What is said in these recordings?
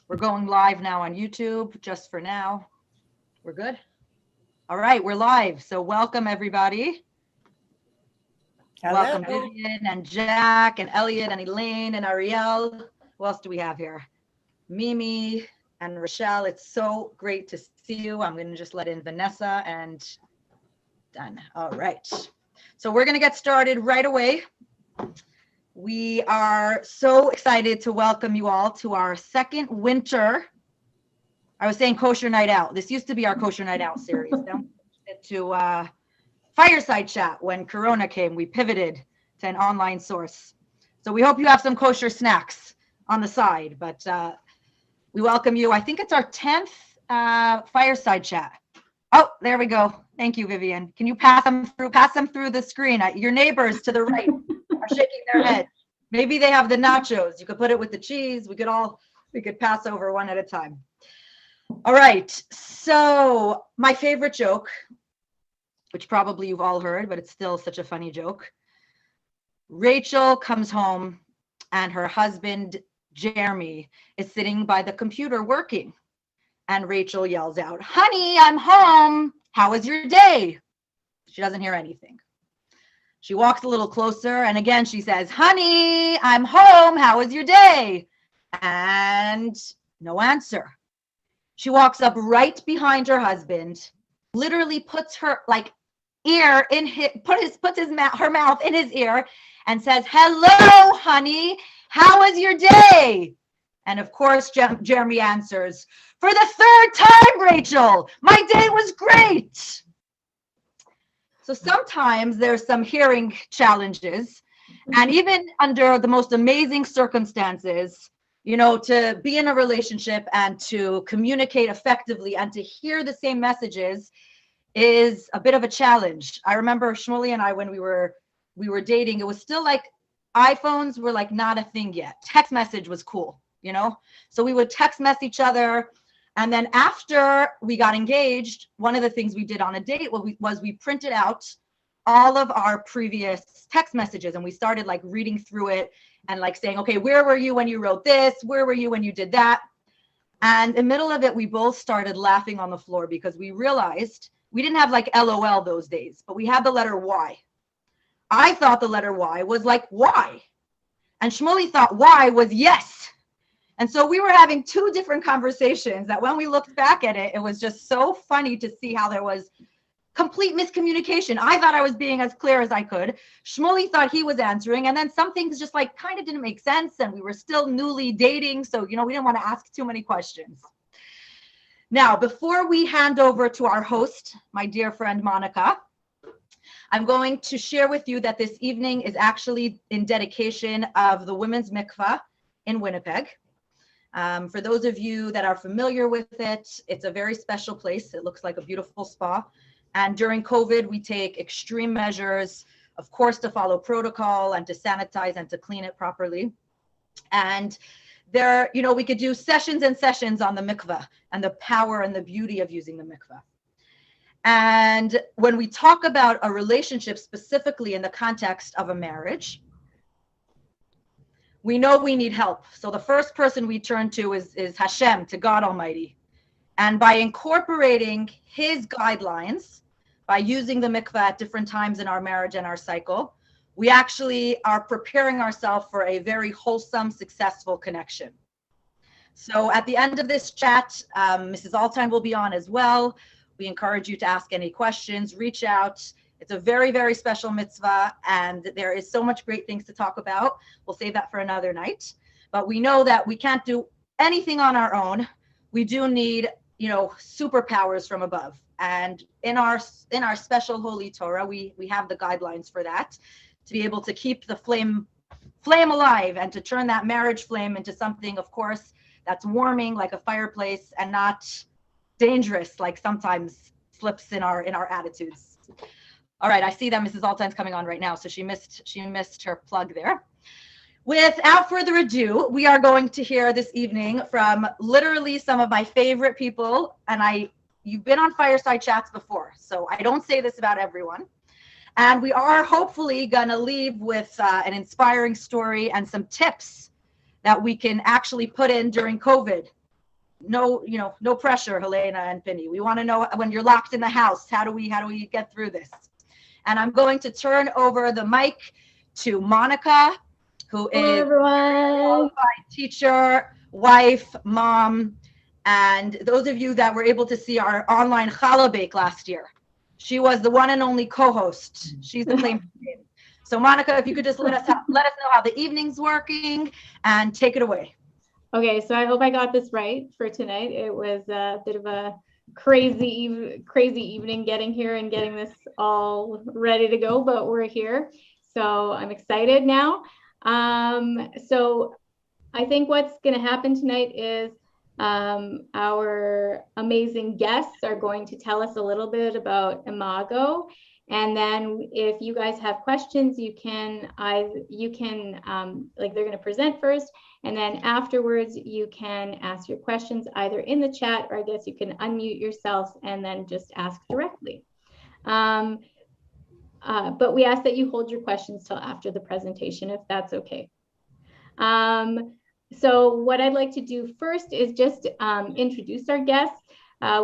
We're going live now on YouTube, just for now. We're good? All right, we're live. So welcome, everybody. Hello. Welcome, Vivian and Jack and Elliot and Elaine and Ariel. Who else do we have here? Mimi and Rochelle. It's so great to see you. I'm going to just let in Vanessa and done. All right. So we're going to get started right away. We are so excited to welcome you all to our second winter. I was saying kosher night out. This used to be our kosher night out series. Then we switched it to Fireside Chat. When Corona came, we pivoted to an online source. So we hope you have some kosher snacks on the side, but we welcome you. I think it's our 10th Fireside Chat. Oh, there we go. Thank you, Vivian. Can you pass them through the screen? Your neighbors to the right are shaking their head. Maybe they have the nachos. You could put it with the cheese. We could pass over one at a time. All right. So my favorite joke, which probably you've all heard, but it's still such a funny joke. Rachel comes home and her husband, Jeremy, is sitting by the computer working. And Rachel yells out, "Honey, I'm home. How was your day?" She doesn't hear anything. She walks a little closer and again she says, "Honey, I'm home. How was your day?" And no answer. She walks up right behind her husband, literally puts her ear in his, her mouth in his ear and says, "Hello, honey. How was your day?" And of course, Jeremy answers, "For the third time, Rachel, my day was great." So sometimes there's some hearing challenges, and even under the most amazing circumstances, to be in a relationship and to communicate effectively and to hear the same messages is a bit of a challenge. I remember Shmuley and I, when we were dating, it was still like iPhones were like not a thing yet. Text message was cool, so we would text mess each other. And then after we got engaged, one of the things we did on a date was we printed out all of our previous text messages and we started reading through it and saying, okay, where were you when you wrote this? Where were you when you did that? And in the middle of it, we both started laughing on the floor because we realized we didn't have LOL those days, but we had the letter Y. I thought the letter Y was why. And Shmuley thought Y was yes. And so we were having two different conversations that when we looked back at it, it was just so funny to see how there was complete miscommunication. I thought I was being as clear as I could. Shmuley thought he was answering. And then some things just kind of didn't make sense. And we were still newly dating. So, we didn't want to ask too many questions. Now, before we hand over to our host, my dear friend, Monica, I'm going to share with you that this evening is actually in dedication of the Women's Mikvah in Winnipeg. For those of you that are familiar with it, it's a very special place. It looks like a beautiful spa. And during COVID, we take extreme measures, of course, to follow protocol and to sanitize and to clean it properly. And there, we could do sessions and sessions on the mikvah and the power and the beauty of using the mikvah. And when we talk about a relationship specifically in the context of a marriage, we know we need help. So the first person we turn to is Hashem, to God Almighty. And by incorporating his guidelines, by using the mikvah at different times in our marriage and our cycle, we actually are preparing ourselves for a very wholesome, successful connection. So at the end of this chat, Mrs. Altine will be on as well. We encourage you to ask any questions, reach out. It's a very, very special mitzvah, and there is so much great things to talk about. We'll save that for another night. But we know that we can't do anything on our own. We do need, superpowers from above. And in our special holy Torah, we have the guidelines for that, to be able to keep the flame alive and to turn that marriage flame into something, of course, that's warming like a fireplace and not dangerous like sometimes slips in our attitudes. All right, I see that Mrs. Altine's coming on right now, so she missed her plug there. Without further ado, we are going to hear this evening from literally some of my favorite people, and you've been on Fireside Chats before, so I don't say this about everyone. And we are hopefully gonna leave with an inspiring story and some tips that we can actually put in during COVID no, no pressure, Helena and Pinney. We want to know when you're locked in the house, how do we get through this? And I'm going to turn over the mic to Monica, who is a qualified teacher, wife, mom, and those of you that were able to see our online challah bake last year. She was the one and only co-host. She's the claim. So Monica, if you could just let us know how the evening's working and take it away. Okay, so I hope I got this right for tonight. It was a bit of a crazy evening getting here and getting this all ready to go, but we're here. So I'm excited now. So I think what's going to happen tonight is our amazing guests are going to tell us a little bit about Imago. And then if you guys have questions, you can like they're going to present first. And then afterwards, you can ask your questions either in the chat, or I guess you can unmute yourselves and then just ask directly. But we ask that you hold your questions till after the presentation, if that's okay. So what I'd like to do first is just introduce our guests.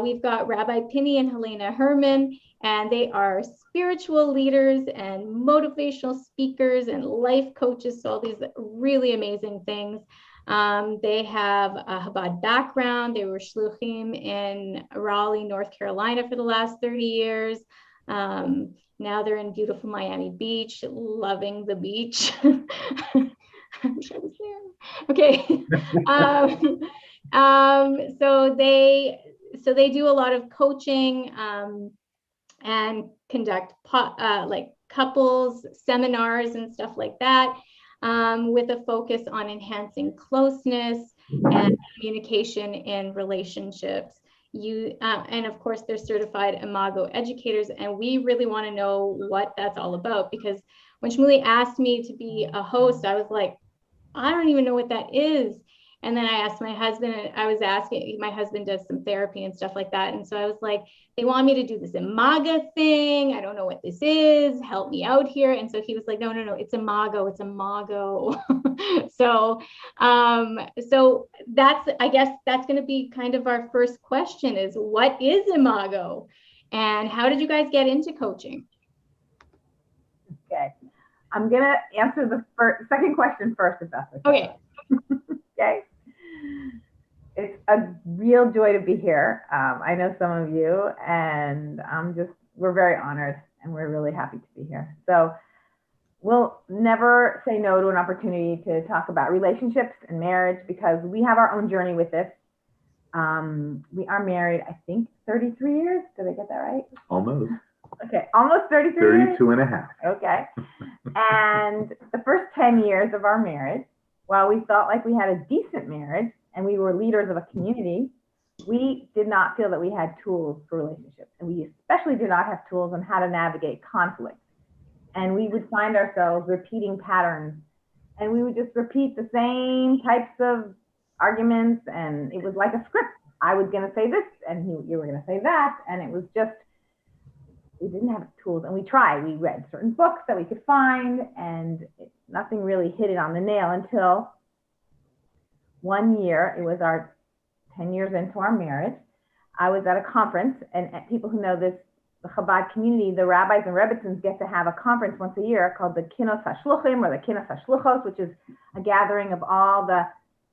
We've got Rabbi Pinney and Helana Herman, and they are spiritual leaders and motivational speakers and life coaches, so all these really amazing things. They have a Chabad background. They were shluchim in Raleigh, North Carolina for the last 30 years. Now they're in beautiful Miami Beach, loving the beach. I wish I was there. Okay. So they do a lot of coaching and conduct like couples seminars and stuff like that, with a focus on enhancing closeness and communication in relationships. And of course, they're certified Imago educators, and we really want to know what that's all about, because when Shmuley asked me to be a host, I was like, I don't even know what that is. And then I asked my husband, and I was asking, my husband does some therapy and stuff like that. And so I was like, they want me to do this Imago thing. I don't know what this is. Help me out here. And so he was like, no, it's Imago. It's Imago. So that's, I guess that's going to be kind of our first question is, what is Imago? And how did you guys get into coaching? Okay. I'm going to answer the second question first, if that's okay. Okay. It's a real joy to be here. I know some of you, and we're very honored, and we're really happy to be here. So we'll never say no to an opportunity to talk about relationships and marriage, because we have our own journey with this. We are married, I think, 33 years. Did I get that right? Almost. Okay, almost 33 years? 32 and a half. Okay. And the first 10 years of our marriage, while we felt like we had a decent marriage and we were leaders of a community, we did not feel that we had tools for relationships. And we especially did not have tools on how to navigate conflict. And we would find ourselves repeating patterns. And we would just repeat the same types of arguments. And it was like a script. I was going to say this, and you were going to say that. And it was just, we didn't have tools. And we tried. We read certain books that we could find, and nothing really hit it on the nail until one year. It was our 10 years into our marriage. I was at a conference, and people who know this, the Chabad community, the rabbis and rebbitzins get to have a conference once a year called the Kinos HaShluchim, or the Kinos HaShluchos, which is a gathering of all the,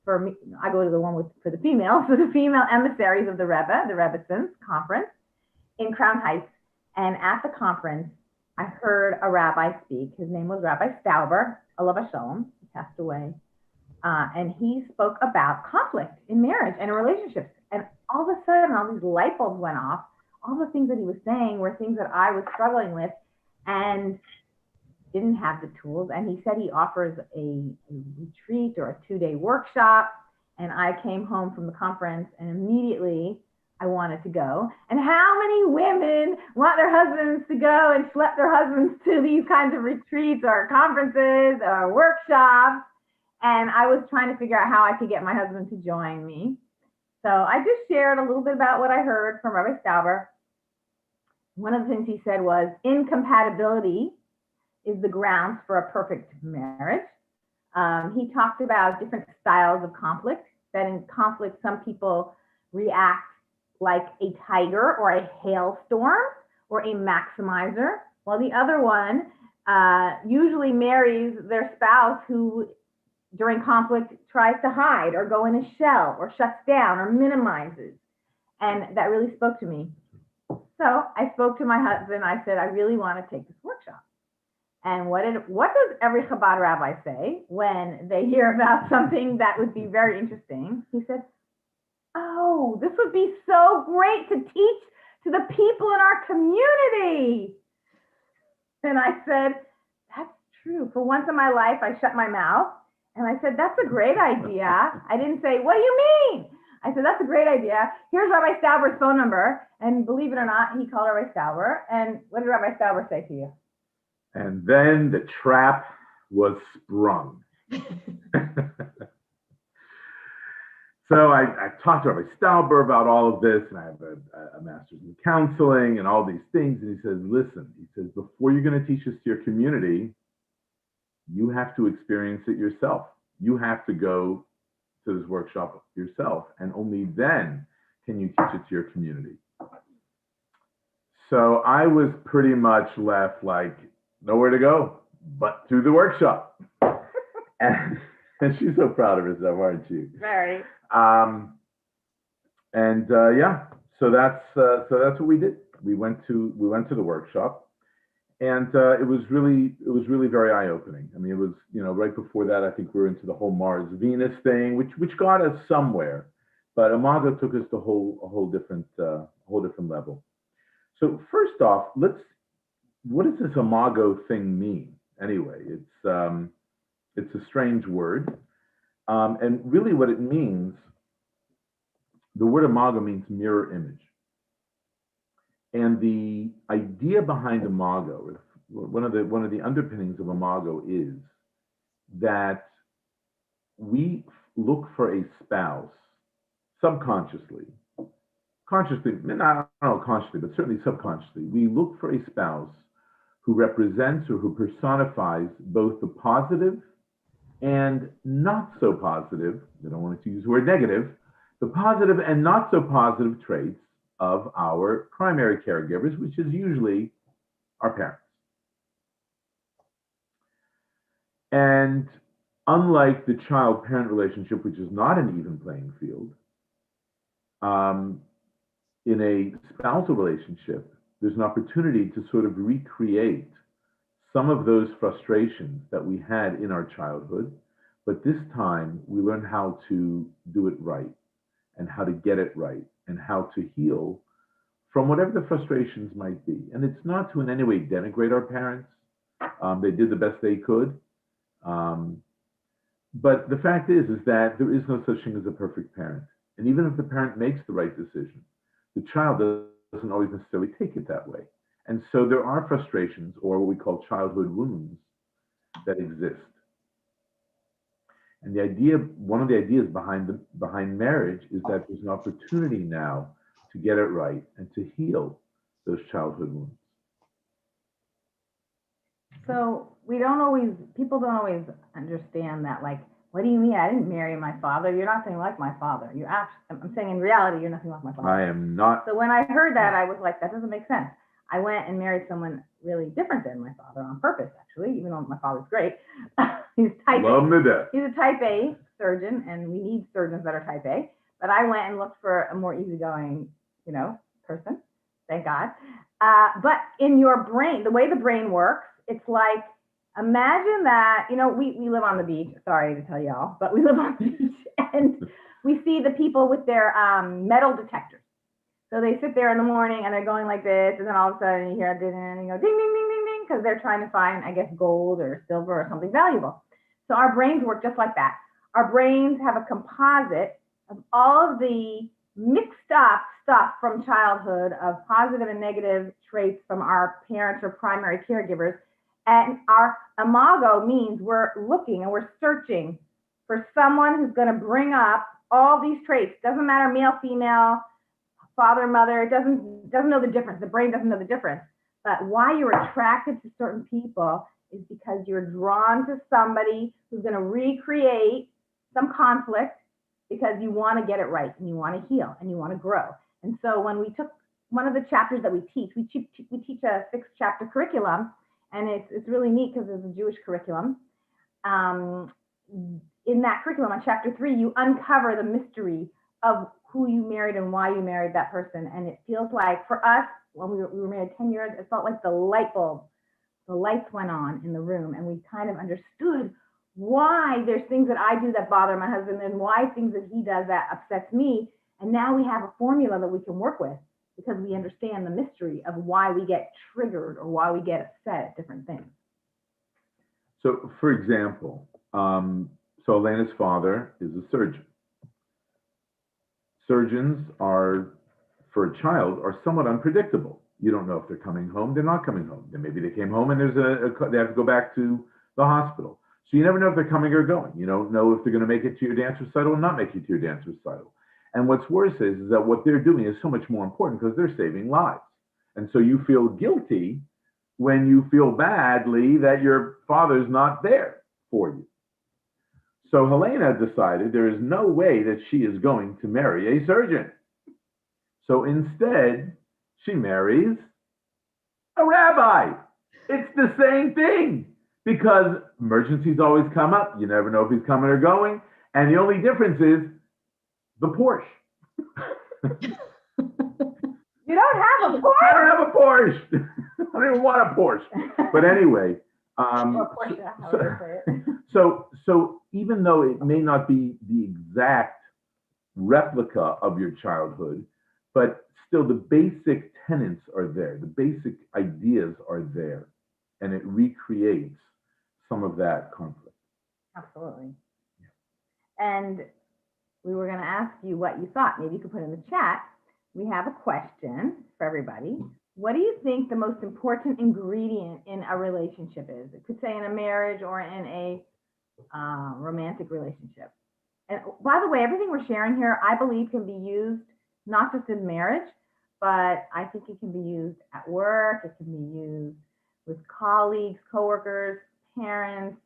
for me, I go to the one for the females, so the female emissaries of the Rebbe, the rebbitzins conference in Crown Heights. And at the conference, I heard a rabbi speak. His name was Rabbi Stauber, alav hashalom. He passed away. And he spoke about conflict in marriage and in relationships. And all of a sudden, all these light bulbs went off. All the things that he was saying were things that I was struggling with and didn't have the tools. And he said he offers a retreat or a 2-day workshop. And I came home from the conference, and immediately I wanted to go. And how many women want their husbands to go and schlep their husbands to these kinds of retreats or conferences or workshops? And I was trying to figure out how I could get my husband to join me. So I just shared a little bit about what I heard from Rabbi Stauber. One of the things he said was, incompatibility is the grounds for a perfect marriage. He talked about different styles of conflict, that in conflict, some people react like a tiger or a hailstorm or a maximizer, while the other one usually marries their spouse who during conflict tries to hide or go in a shell or shuts down or minimizes. And that really spoke to me. So I spoke to my husband. I said, I really want to take this workshop. And what does every Chabad rabbi say when they hear about something that would be very interesting? He said, oh, this would be so great to teach to the people in our community. And I said, that's true. For once in my life, I shut my mouth and I said, that's a great idea. I didn't say, what do you mean? I said, that's a great idea. Here's Rabbi Stauber's phone number. And believe it or not, he called Rabbi Stauber. And what did Rabbi Stauber say to you? And then the trap was sprung. So I talked to Rabbi Stauber about all of this, and I have a master's in counseling and all these things. And he says, listen, he says, before you're going to teach this to your community, you have to experience it yourself. You have to go to this workshop yourself, and only then can you teach it to your community. So I was pretty much left like nowhere to go but to the workshop. And she's so proud of herself, aren't you? Very. Yeah, so that's what we did. We went to the workshop, and it was really very eye-opening. I mean, it was, right before that, I think we were into the whole Mars Venus thing, which got us somewhere, but Imago took us to a whole different level. So first off, what does this Imago thing mean anyway? It's a strange word. And really what it means, the word Imago means mirror image. And the idea behind Imago, one of the underpinnings of Imago is that we look for a spouse subconsciously, consciously, not consciously, but certainly subconsciously. We look for a spouse who represents or who personifies both the positive and not so positive, I don't want to use the word negative, the positive and not so positive traits of our primary caregivers, which is usually our parents. And unlike the child-parent relationship, which is not an even playing field, in a spousal relationship, there's an opportunity to sort of recreate some of those frustrations that we had in our childhood, but this time we learn how to do it right and how to get it right and how to heal from whatever the frustrations might be. And it's not to in any way denigrate our parents. They did the best they could. But the fact is that there is no such thing as a perfect parent. And even if the parent makes the right decision, the child doesn't always necessarily take it that way. And so there are frustrations, or what we call childhood wounds, that exist. And one of the ideas behind marriage is that there's an opportunity now to get it right and to heal those childhood wounds. So people don't always understand that, like, what do you mean? I didn't marry my father. You're nothing like my father. I'm saying in reality, you're nothing like my father. I am not. So when I heard that, I was like, that doesn't make sense. I went and married someone really different than my father on purpose, actually, even though my father's great. He's type Love A. him to death. He's a type A surgeon, and we need surgeons that are type A. But I went and looked for a more easygoing, person. Thank God. But in your brain, the way the brain works, it's like, imagine that, we live on the beach. Sorry to tell y'all, but we live on the beach, and we see the people with their metal detectors. So they sit there in the morning and they're going like this, and then all of a sudden you hear a ding, and you go ding, ding, ding, ding, ding, because they're trying to find, I guess, gold or silver or something valuable. So our brains work just like that. Our brains have a composite of all of the mixed up stuff from childhood of positive and negative traits from our parents or primary caregivers. And our Imago means we're looking and we're searching for someone who's going to bring up all these traits. Doesn't matter male, female, father, mother, it doesn't know the difference. The brain doesn't know the difference. But why you're attracted to certain people is because you're drawn to somebody who's going to recreate some conflict because you want to get it right and you want to heal and you want to grow. And so when we took one of the chapters that we teach a 6-chapter curriculum, and it's really neat because it's a Jewish curriculum. In that curriculum, on chapter 3, you uncover the mystery of who you married and why you married that person. And it feels like for us, when we were married 10 years, it felt like the lights went on in the room, and we kind of understood why there's things that I do that bother my husband and why things that he does that upsets me. And now we have a formula that we can work with because we understand the mystery of why we get triggered or why we get upset at different things. So, for example, so Elena's father is a surgeon. Surgeons are, for a child, are somewhat unpredictable. You don't know if they're coming home, they're not coming home. Then maybe they came home and they have to go back to the hospital. So you never know if they're coming or going. You don't know if they're going to make it to your dance recital or not make it to your dance recital. And what's worse is that what they're doing is so much more important because they're saving lives. And so you feel guilty when you feel badly that your father's not there for you. So Helena decided there is no way that she is going to marry a surgeon. So instead, she marries a rabbi. It's the same thing because emergencies always come up. You never know if he's coming or going. And the only difference is the Porsche. You don't have a Porsche? I don't have a Porsche. I don't even want a Porsche. But anyway, so even though it may not be the exact replica of your childhood, but still the basic tenets are there, the basic ideas are there, and it recreates some of that conflict. Absolutely. And we were going to ask you what you thought. Maybe you could put in the chat. We have a question for everybody. What do you think the most important ingredient in a relationship is? It could say in a marriage or in a romantic relationship. And by the way, everything we're sharing here, I believe can be used not just in marriage, but I think it can be used at work. It can be used with colleagues, coworkers, parents.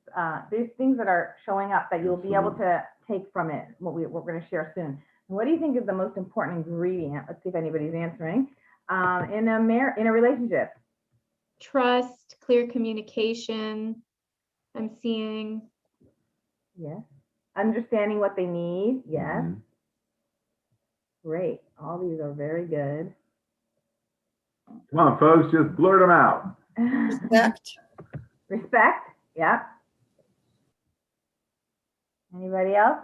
There's things that are showing up that you'll be able to take from it, what we're going to share soon. What do you think is the most important ingredient? Let's see if anybody's answering. In a relationship. Trust, clear communication. I'm seeing. Yes. Understanding what they need. Yes. Mm-hmm. Great. All these are very good. Come on, folks, just blurt them out. Respect. Respect. Yep. Anybody else?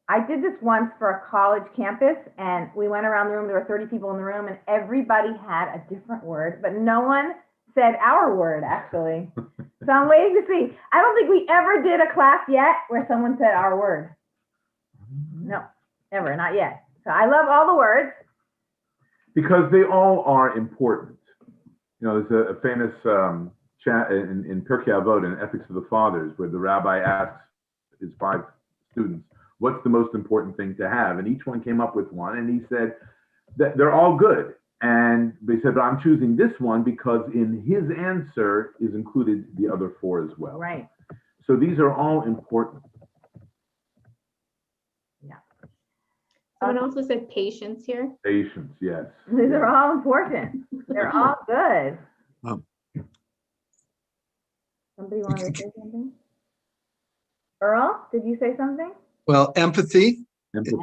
I did this once for a college campus, and we went around the room. There were 30 people in the room, and everybody had a different word, but no one said our word, actually. So I'm waiting to see. I don't think we ever did a class yet where someone said our word. No, never, not yet. So I love all the words. Because they all are important. You know, there's a famous chat in Pirkei Avot, in Ethics of the Fathers, where the rabbi asks his 5 students, what's the most important thing to have? And each one came up with one, and he said that they're all good. And they said, but I'm choosing this one because in his answer is included the other 4 as well. Right. So these are all important. Yeah. Someone also said patience here. Patience, yes. These are all important. They're all good. Somebody want to say something? Earl, did you say something? Well, empathy. Empathy.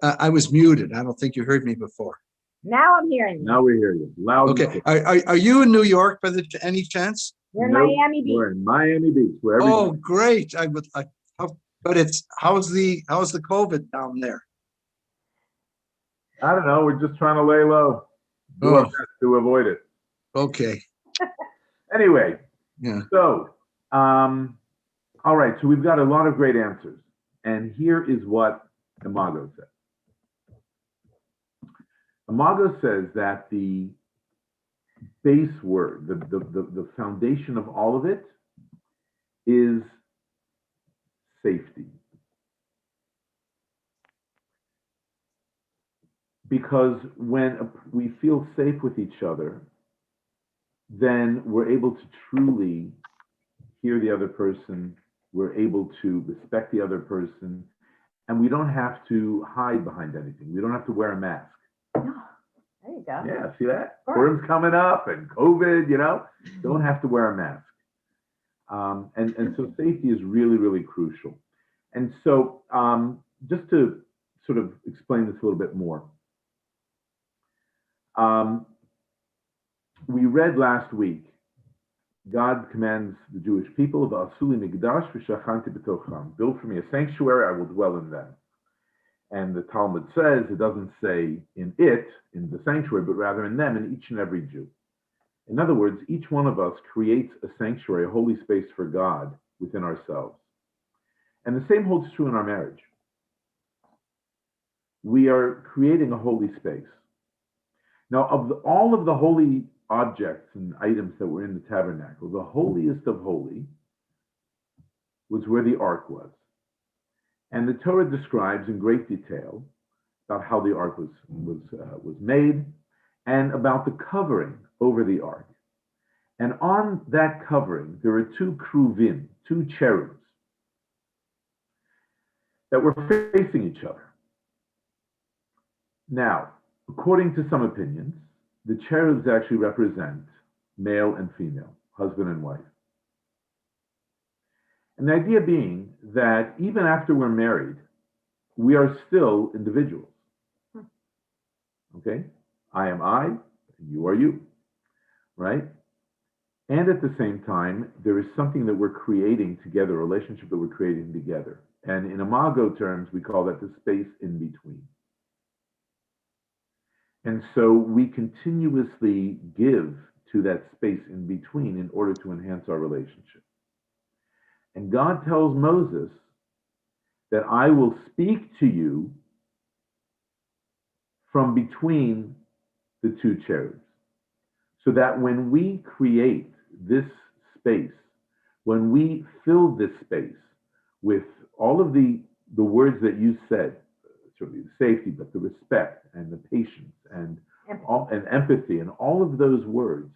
I was muted. I don't think you heard me before. Now I'm hearing you. Now we hear you. Loud. Okay. Are you in New York by any chance? We're in Nope, Miami Beach. We're in Miami Beach. Where Oh, great. But how's the COVID down there? I don't know. We're just trying to lay low. Do our Oh. best to avoid it. Okay. Anyway, Yeah. so, all right. So we've got a lot of great answers. And here is what Imago said. Imago says that the base word, the foundation of all of it is safety. Because when we feel safe with each other, then we're able to truly hear the other person We're able to respect the other person, and we don't have to hide behind anything. We don't have to wear a mask. There you go. Yeah, see that? Sure. Purim's coming up and COVID, don't have to wear a mask. And so safety is really, really crucial. And so just to sort of explain this a little bit more, we read last week, God commands the Jewish people, build for me a sanctuary, I will dwell in them. And the Talmud says, it doesn't say in the sanctuary, but rather in them, in each and every Jew. In other words, each one of us creates a sanctuary, a holy space for God within ourselves. And the same holds true in our marriage. We are creating a holy space. Now, all of the holy objects and items that were in the tabernacle, the holiest of holy was where the ark was. And the Torah describes in great detail about how the ark was made and about the covering over the ark. And on that covering, there are two kruvim, two cherubs that were facing each other. Now, according to some opinions, the cherubs actually represent male and female, husband and wife. And the idea being that even after we're married, we are still individuals. Okay? I am I, and you are you, right? And at the same time, there is something that we're creating together, a relationship that we're creating together. And in Imago terms, we call that the space in between. And so we continuously give to that space in between in order to enhance our relationship. And God tells Moses that I will speak to you from between the two cherubs. So that when we create this space, when we fill this space with all of the words that you said, certainly the safety, but the respect and the patience and empathy and all of those words,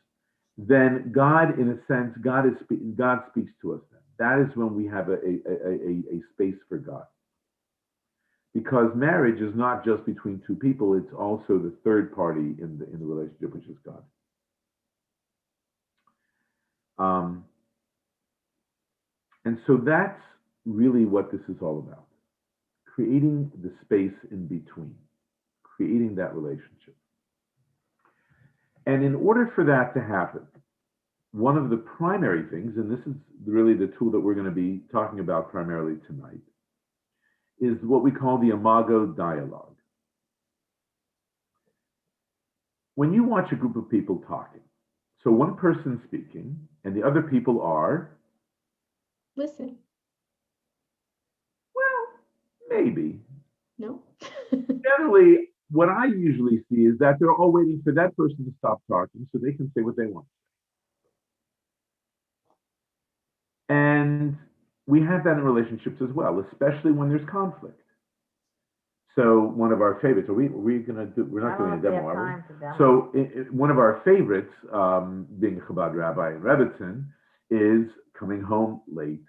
then God, in a sense, God speaks to us then. That is when we have a space for God. Because marriage is not just between two people, it's also the third party in the relationship, which is God. And so that's really what this is all about. Creating the space in between, creating that relationship. And in order for that to happen, one of the primary things, and this is really the tool that we're going to be talking about primarily tonight, is what we call the Imago Dialogue. When you watch a group of people talking, so one person speaking and the other people are? Listen. Well, maybe. No. Generally, what I usually see is that they're all waiting for that person to stop talking so they can say what they want. And we have that in relationships as well, especially when there's conflict. So one of our favorites, we're not doing a demo, are we? So one of our favorites, being a Chabad rabbi in Rebbitzin, is coming home late.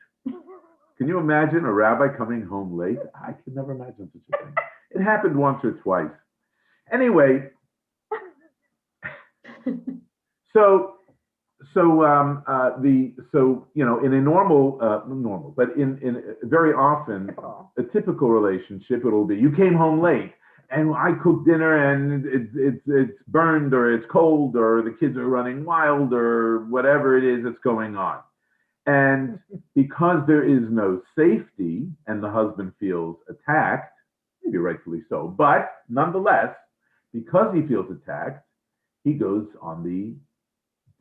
Can you imagine a rabbi coming home late? I could never imagine such a thing. It happened once or twice. Anyway, in a normal, but in very often a typical relationship, it'll be you came home late and I cooked dinner and it's burned or it's cold or the kids are running wild or whatever it is that's going on. And because there is no safety and the husband feels attacked, maybe rightfully so, but nonetheless, because he feels attacked, he goes on the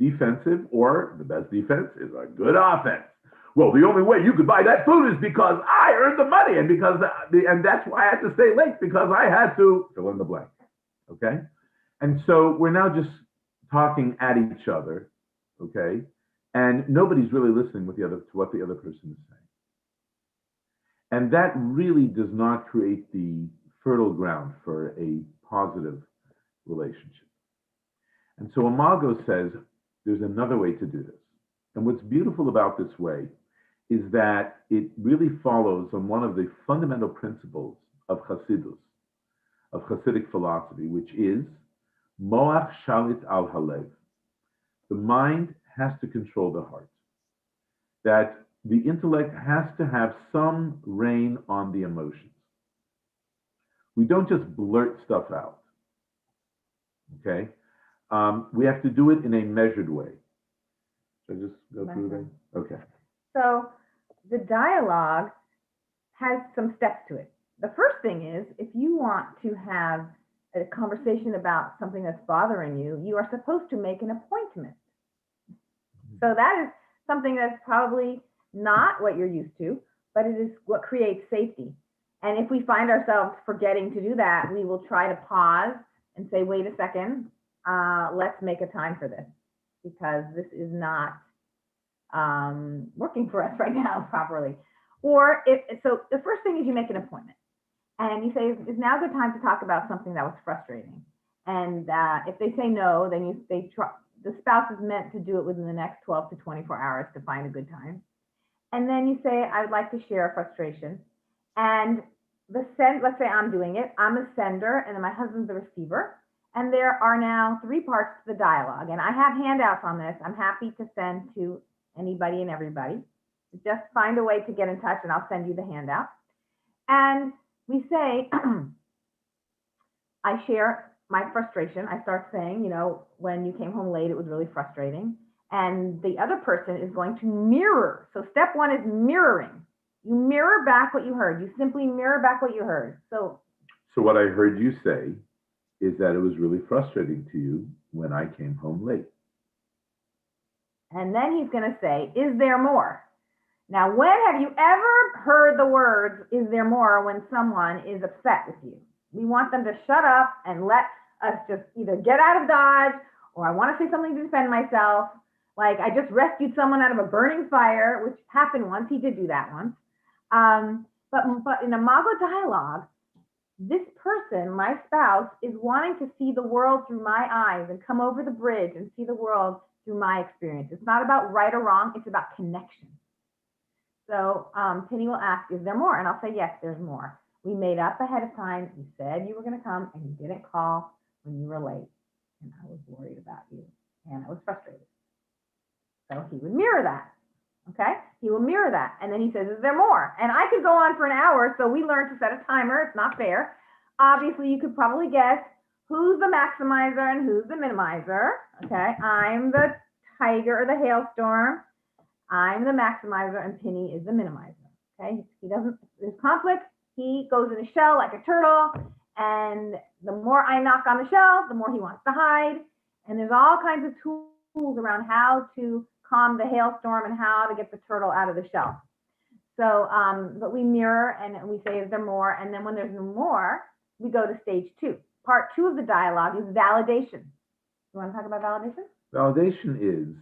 defensive, or the best defense is a good offense. Well, the only way you could buy that food is because I earned the money, and that's why I had to stay late because I had to fill in the blank. Okay, and so we're now just talking at each other. Okay, and nobody's really listening to what the other person is saying, and that really does not create the fertile ground for a positive relationship. And so Imago says, there's another way to do this. And what's beautiful about this way is that it really follows on one of the fundamental principles of Hasidus, of Hasidic philosophy, which is Moach Shalit al Halev. The mind has to control the heart. That the intellect has to have some reign on the emotions. We don't just blurt stuff out. Okay? We have to do it in a measured way. Should I just go through that? Okay. So the dialogue has some steps to it. The first thing is, if you want to have a conversation about something that's bothering you, you are supposed to make an appointment. So that is something that's probably not what you're used to, but it is what creates safety. And if we find ourselves forgetting to do that, we will try to pause and say, wait a second, let's make a time for this, because this is not working for us right now properly. Or so the first thing is you make an appointment and you say, is now a good time to talk about something that was frustrating? And if they say no, then the spouse is meant to do it within the next 12 to 24 hours to find a good time. And then you say, I would like to share a frustration. And let's say I'm doing it. I'm a sender and then my husband's the receiver. And there are now 3 parts to the dialogue. And I have handouts on this. I'm happy to send to anybody and everybody. Just find a way to get in touch and I'll send you the handout. And we say, I share my frustration. I start saying, when you came home late, it was really frustrating. And the other person is going to mirror. So step 1 is mirroring. You mirror back what you heard. You simply mirror back what you heard. So what I heard you say is that it was really frustrating to you when I came home late. And then he's going to say, is there more? Now, when have you ever heard the words, is there more, when someone is upset with you? We want them to shut up and let us just either get out of Dodge, or I want to say something to defend myself. Like I just rescued someone out of a burning fire, which happened once. He did do that once. But in Imago Dialogue, this person, my spouse, is wanting to see the world through my eyes and come over the bridge and see the world through my experience. It's not about right or wrong. It's about connection. So Pinney will ask, is there more? And I'll say, yes, there's more. We made up ahead of time. You said you were going to come and you didn't call when you were late. And I was worried about you and I was frustrated. So he would mirror that. Okay, he will mirror that. And then he says, is there more? And I could go on for an hour. So we learned to set a timer. It's not fair. Obviously, you could probably guess who's the maximizer and who's the minimizer. Okay, I'm the tiger or the hailstorm. I'm the maximizer and Pinney is the minimizer. Okay, there's conflict. He goes in a shell like a turtle. And the more I knock on the shell, the more he wants to hide. And there's all kinds of tools around how to calm the hailstorm and how to get the turtle out of the shell. So, but we mirror and we say, is there more? And then when there's no more, we go to stage 2. Part 2 of the dialogue is validation. You want to talk about validation? Validation is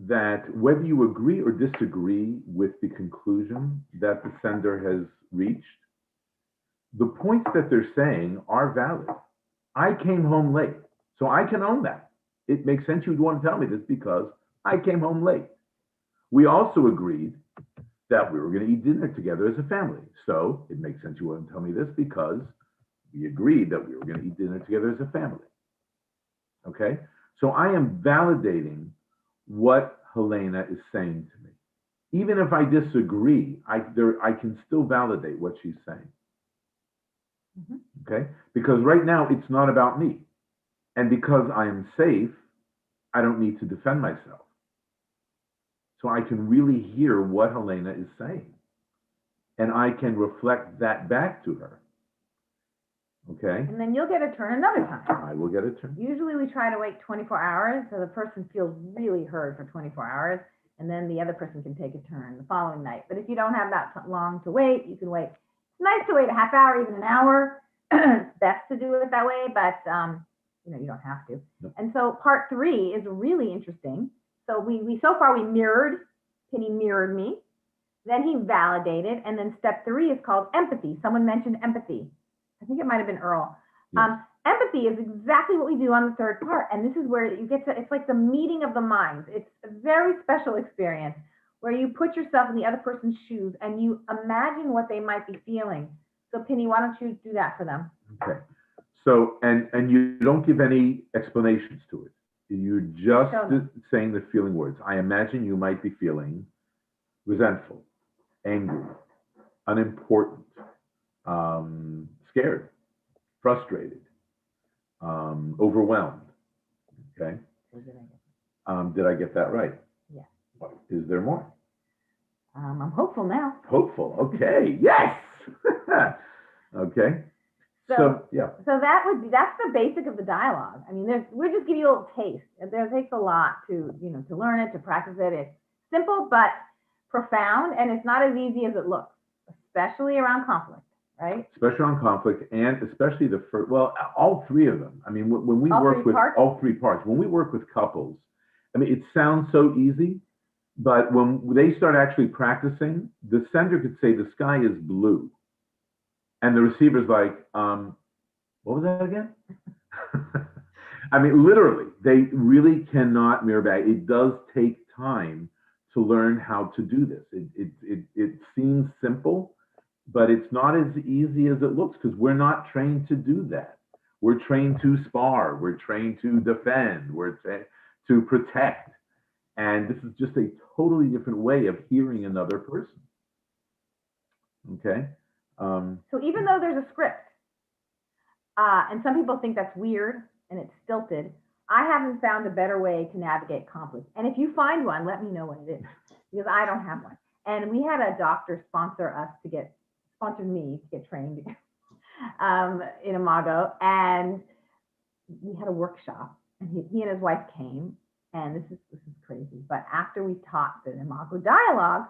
that whether you agree or disagree with the conclusion that the sender has reached, the points that they're saying are valid. I came home late, so I can own that. It makes sense you'd want to tell me this because I came home late. We also agreed that we were going to eat dinner together as a family. So it makes sense you want to tell me this because we agreed that we were going to eat dinner together as a family. Okay? So I am validating what Helena is saying to me. Even if I disagree, I can still validate what she's saying. Mm-hmm. Okay? Because right now it's not about me. And because I am safe, I don't need to defend myself. So I can really hear what Helena is saying. And I can reflect that back to her. Okay? And then you'll get a turn another time. I will get a turn. Usually we try to wait 24 hours so the person feels really heard for 24 hours. And then the other person can take a turn the following night. But if you don't have that long to wait, you can wait. It's nice to wait a half hour, even an hour. It's best to do it that way, but you don't have to. Nope. And so part 3 is really interesting. So we so far we mirrored, Pinney mirrored me, then he validated, and then step 3 is called empathy. Someone mentioned empathy. I think it might have been Earl. Yes. Empathy is exactly what we do on the 3rd part, and this is where you get to, it's like the meeting of the minds. It's a very special experience where you put yourself in the other person's shoes and you imagine what they might be feeling. So Pinney, why don't you do that for them? Okay. So, and you don't give any explanations to it. You're just saying the feeling words. I imagine you might be feeling resentful, angry, unimportant, scared, frustrated, overwhelmed. Okay. Did I get that right? Yeah. Is there more? I'm hopeful now. Hopeful. Okay. Yes. Okay. So yeah. So that's the basic of the dialogue. I mean, we're just giving you a little taste. It takes a lot to learn it, to practice it. It's simple but profound, and it's not as easy as it looks, especially around conflict, right? Especially on conflict, and especially the first. Well, all three of them. I mean, when we work with all three parts, when we work with couples, I mean, it sounds so easy, but when they start actually practicing, the sender could say the sky is blue. And the receiver's like, what was that again? I mean, literally, they really cannot mirror back. It does take time to learn how to do this. It seems simple, but it's not as easy as it looks because we're not trained to do that. We're trained to spar. We're trained to defend. We're trained to protect. And this is just a totally different way of hearing another person. Okay? So even though there's a script, and some people think that's weird and it's stilted, I haven't found a better way to navigate conflict. And if you find one, let me know what it is, because I don't have one. And we had a doctor sponsored me to get trained in Imago, and we had a workshop, and he and his wife came, and this is crazy. But after we taught the Imago Dialogue,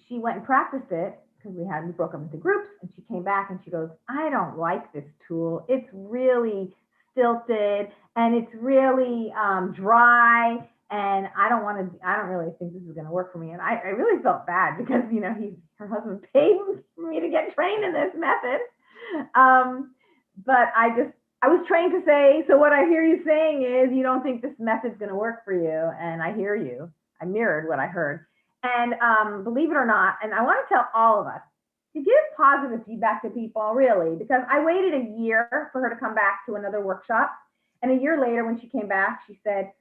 she went and practiced it. Because we broke up into groups, and she came back and she goes, I don't like this tool. It's really stilted and it's really dry, and I don't really think this is going to work for me. And I really felt bad because her husband paid for me to get trained in this method. But I was trained to say, so what I hear you saying is you don't think this method's going to work for you, and I hear you. I mirrored what I heard. And believe it or not, and I want to tell all of us to give positive feedback to people, really, because I waited a year for her to come back to another workshop. And a year later, when she came back, she said,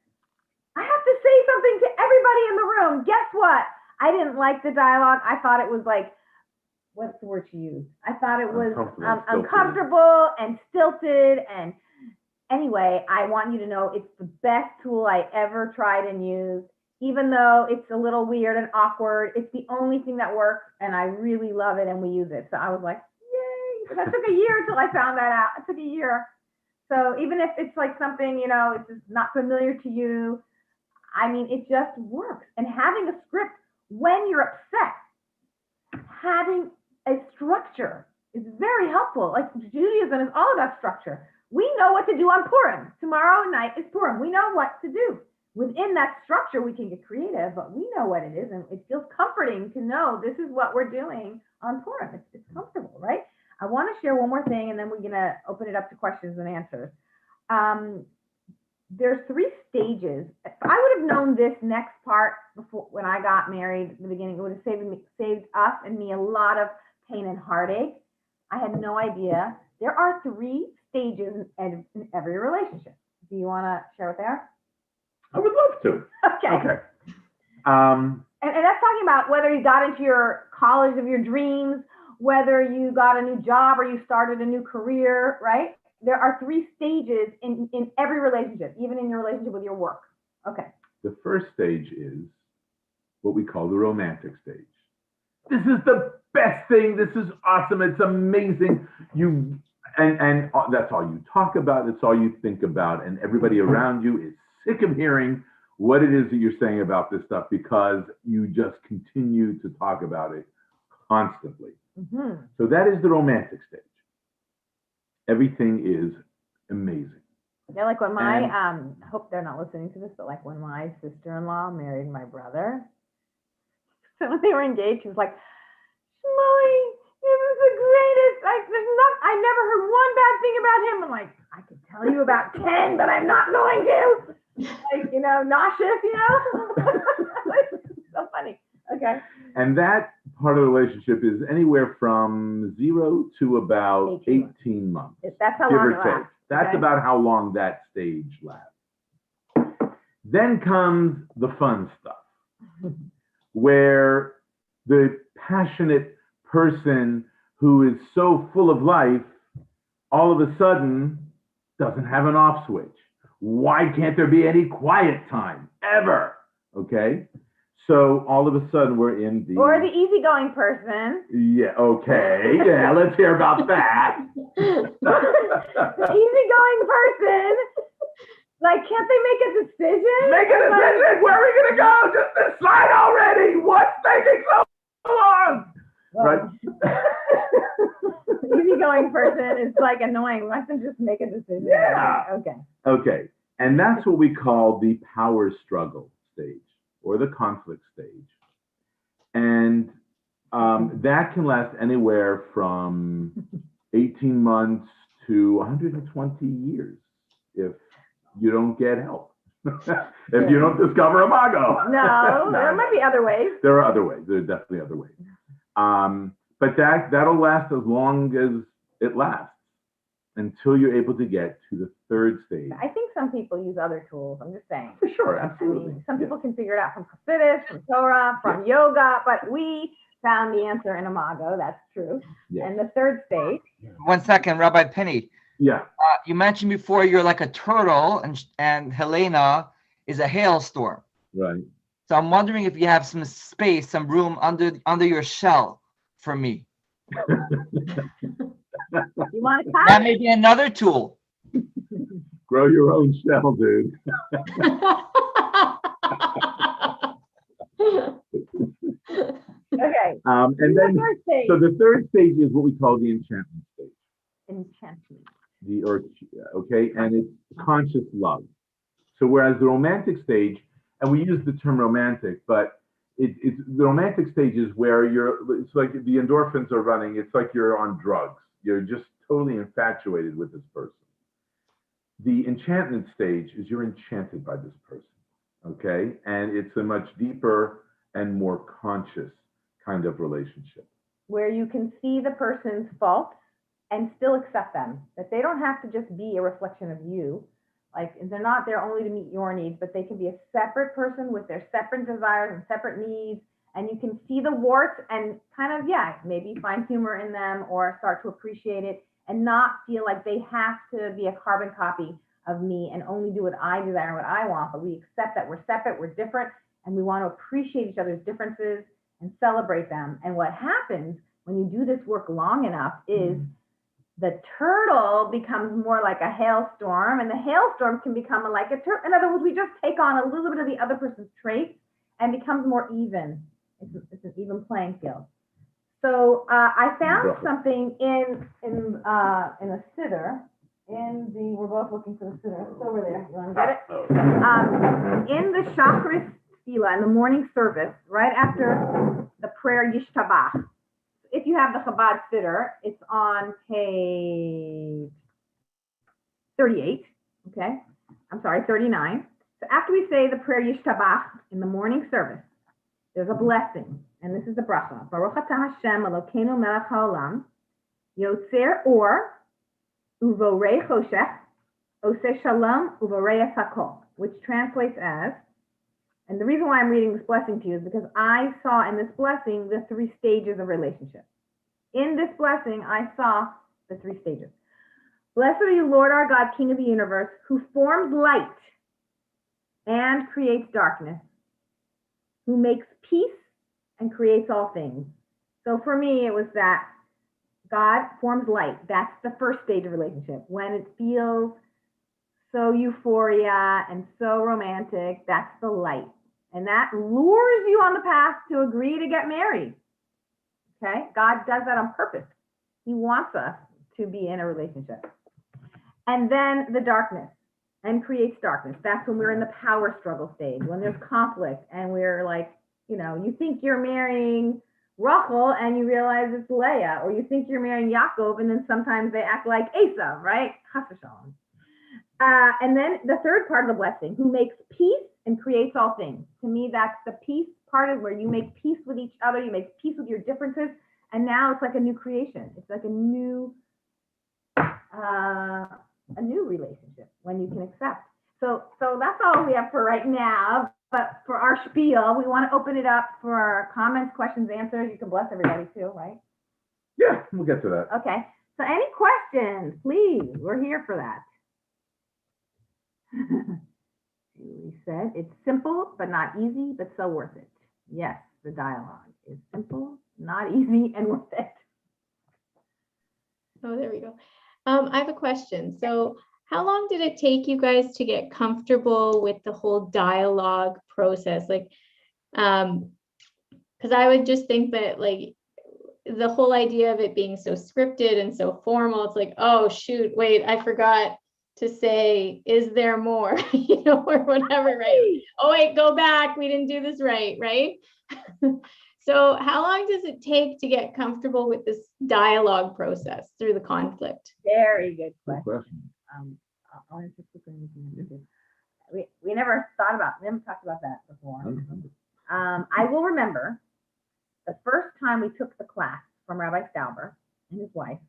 I have to say something to everybody in the room. Guess what? I didn't like the dialogue. I thought it was like, what's the word she used? I thought it was uncomfortable and stilted. And anyway, I want you to know it's the best tool I ever tried and used. Even though it's a little weird and awkward, it's the only thing that works, and I really love it, and we use it. So I was like, yay! That took a year until I found that out. It took a year. So even if it's like something, it's just not familiar to you, I mean, it just works. And having a script when you're upset, having a structure is very helpful. Like Judaism is all about structure. We know what to do on Purim. Tomorrow night is Purim. We know what to do. Within that structure, we can get creative, but we know what it is, and it feels comforting to know this is what we're doing on Purim. It's comfortable, right? I want to share one more thing, and then we're going to open it up to questions and answers. There's 3 stages. If I would have known this next part before, when I got married in the beginning, it would have saved us and me a lot of pain and heartache. I had no idea. There are 3 stages in every relationship. Do you want to share what they are? I would love to. Okay. And that's talking about whether you got into your college of your dreams, whether you got a new job or you started a new career, right? There are 3 stages in every relationship, even in your relationship with your work. Okay. The first stage is what we call the romantic stage. This is the best thing. This is awesome. It's amazing. And that's all you talk about. It's all you think about. And everybody around you is sick of hearing what it is that you're saying about this stuff because you just continue to talk about it constantly. Mm-hmm. So that is the romantic stage. Everything is amazing. Yeah, like when I hope they're not listening to this, but like when my sister-in-law married my brother, so when they were engaged, she was like, Shmuley, this is the greatest. I never heard one bad thing about him. I'm like, I could tell you about 10, but I'm not going to. Like, nauseous, So so funny. Okay. And that part of the relationship is anywhere from 0 to about 18 months. That's how give long or it lasts. take. That's okay? about how long that stage lasts. Then comes the fun stuff, where the passionate person who is so full of life all of a sudden doesn't have an off switch. Why can't there be any quiet time ever? Okay. So all of a sudden we're in the... Or the easygoing person. Yeah, okay. Yeah, let's hear about that. The easygoing person. Like, can't they make a decision? Make a decision. Where are we going to go? Just decide already. What's taking so long? Well, Right? the easygoing person is like annoying. Why don't just make a decision? Yeah. Okay. Okay. And that's what we call the power struggle stage or the conflict stage. And that can last anywhere from 18 months to 120 years if you don't get help. If you don't discover Imago. No, there might be other ways. There are other ways. There are definitely other ways. But that'll last as long as it lasts until you're able to get to the third stage. I think some people use other tools. I'm just saying. For sure, I absolutely. mean, some people can figure it out from Hasidus, from Torah, from yoga, but we found the answer in Imago. That's true. Yes. And the third stage. 1 second, Rabbi Pinney. Yeah. You mentioned before you're like a turtle, and Helena is a hailstorm. Right. So I'm wondering if you have some space, some room under your shell for me. You want to That may be another tool. Grow your own shell, dude. Okay. And then, The third stage. so the third stage is what we call the enchantment stage. Enchantment. Okay, and it's conscious love. So whereas the romantic stage, and we use the term romantic, but it's the romantic stage is where it's like the endorphins are running. It's like you're on drugs. You're just totally infatuated with this person. The enchantment stage is you're enchanted by this person, okay? And it's a much deeper and more conscious kind of relationship. Where you can see the person's faults and still accept them. That they don't have to just be a reflection of you. Like, they're not there only to meet your needs, but they can be a separate person with their separate desires and separate needs. And you can see the warts and kind of, yeah, maybe find humor in them or start to appreciate it and not feel like they have to be a carbon copy of me and only do what I desire and what I want. But we accept that we're separate, we're different, and we want to appreciate each other's differences and celebrate them. And what happens when you do this work long enough is the turtle becomes more like a hailstorm, and the hailstorm can become like a turtle. In other words, we just take on a little bit of the other person's traits and becomes more even. It's an even playing field. So I found something in a siddur. We're both looking for the siddur. It's over there. You want to get it? In the Shachris Tefillah, in the morning service, right after the prayer Yishtabach. If you have the Chabad siddur, it's on page 38. Okay, I'm sorry, 39. So after we say the prayer Yishtabach in the morning service, there's a blessing, and this is the bracha. Baruch atah Hashem Elokeinu melech haolam, yotzer or uvorei choshech, oseh shalom uvorei hakol, which translates as, and the reason why I'm reading this blessing to you is because I saw in this blessing the 3 stages of relationship. In this blessing, I saw the 3 stages. Blessed are you, Lord our God, King of the universe, who forms light and creates darkness, who makes peace and creates all things. So for me, it was that God forms light. That's the first stage of relationship. When it feels so euphoria and so romantic, that's the light. And that lures you on the path to agree to get married. Okay? God does that on purpose. He wants us to be in a relationship. And then the darkness, and creates darkness. That's when we're in the power struggle stage, when there's conflict and we're like, you think you're marrying Rachel and you realize it's Leah, or you think you're marrying Yaakov and then sometimes they act like Esav, right? Chas v'shalom. And then the third part of the blessing, who makes peace and creates all things. To me, that's the peace part is where you make peace with each other, you make peace with your differences, and now it's like a new creation. It's like a new relationship when you can accept. So that's all we have for right now. But for our spiel, we want to open it up for comments, questions, answers. You can bless everybody too, right? Yeah, we'll get to that. Okay. So any questions, please? We're here for that. Julie said, it's simple, but not easy, but so worth it. Yes, the dialogue is simple, not easy, and worth it. Oh, there we go. I have a question. So how long did it take you guys to get comfortable with the whole dialogue process? Like, because I would just think that like the whole idea of it being so scripted and so formal, it's like, oh shoot, wait, I forgot to say, is there more, you know, or whatever, right? Oh wait, go back, we didn't do this right, right? So how long does it take to get comfortable with this dialogue process through the conflict? Very good Good question. question. I'll answer quickly. We never thought about, we haven't talked about that before. I will remember the first time we took the class from Rabbi Stauber and his wife.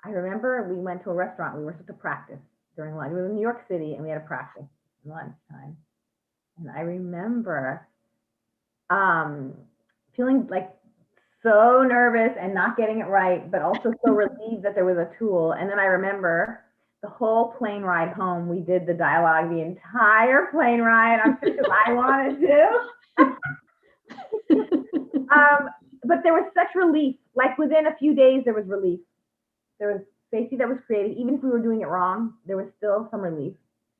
I remember we went to a restaurant. We were supposed to practice during lunch. We were in New York City and we had a practice at lunchtime. And I remember feeling like so nervous and not getting it right, but also so relieved that there was a tool. And then I remember the whole plane ride home, we did the dialogue, the entire plane ride. I'm sure because I wanted to. But there was such relief. Like within a few days, there was relief. There was safety that was created. Even if we were doing it wrong, there was still some relief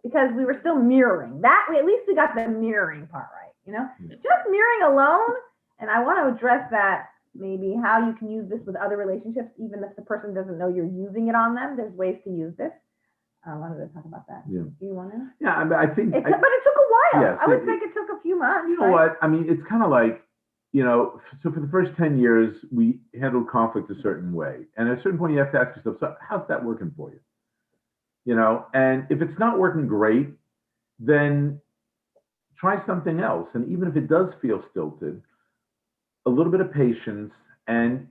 because we were still mirroring. That at least we got the mirroring part right, you know? Just mirroring alone. And I want to address that, maybe how you can use this with other relationships, even if the person doesn't know you're using it on them. There's ways to use this. I wanted to talk about that. Yeah. Do you want to? Yeah, I think. But it took a while. Yes, I would think it took a few months. You know what? I mean, it's kind of like, you know, so for the first 10 years, we handled conflict a certain way. And at a certain point, you have to ask yourself, so how's that working for you? You know, and if it's not working great, then try something else. And even if it does feel stilted, a little bit of patience. And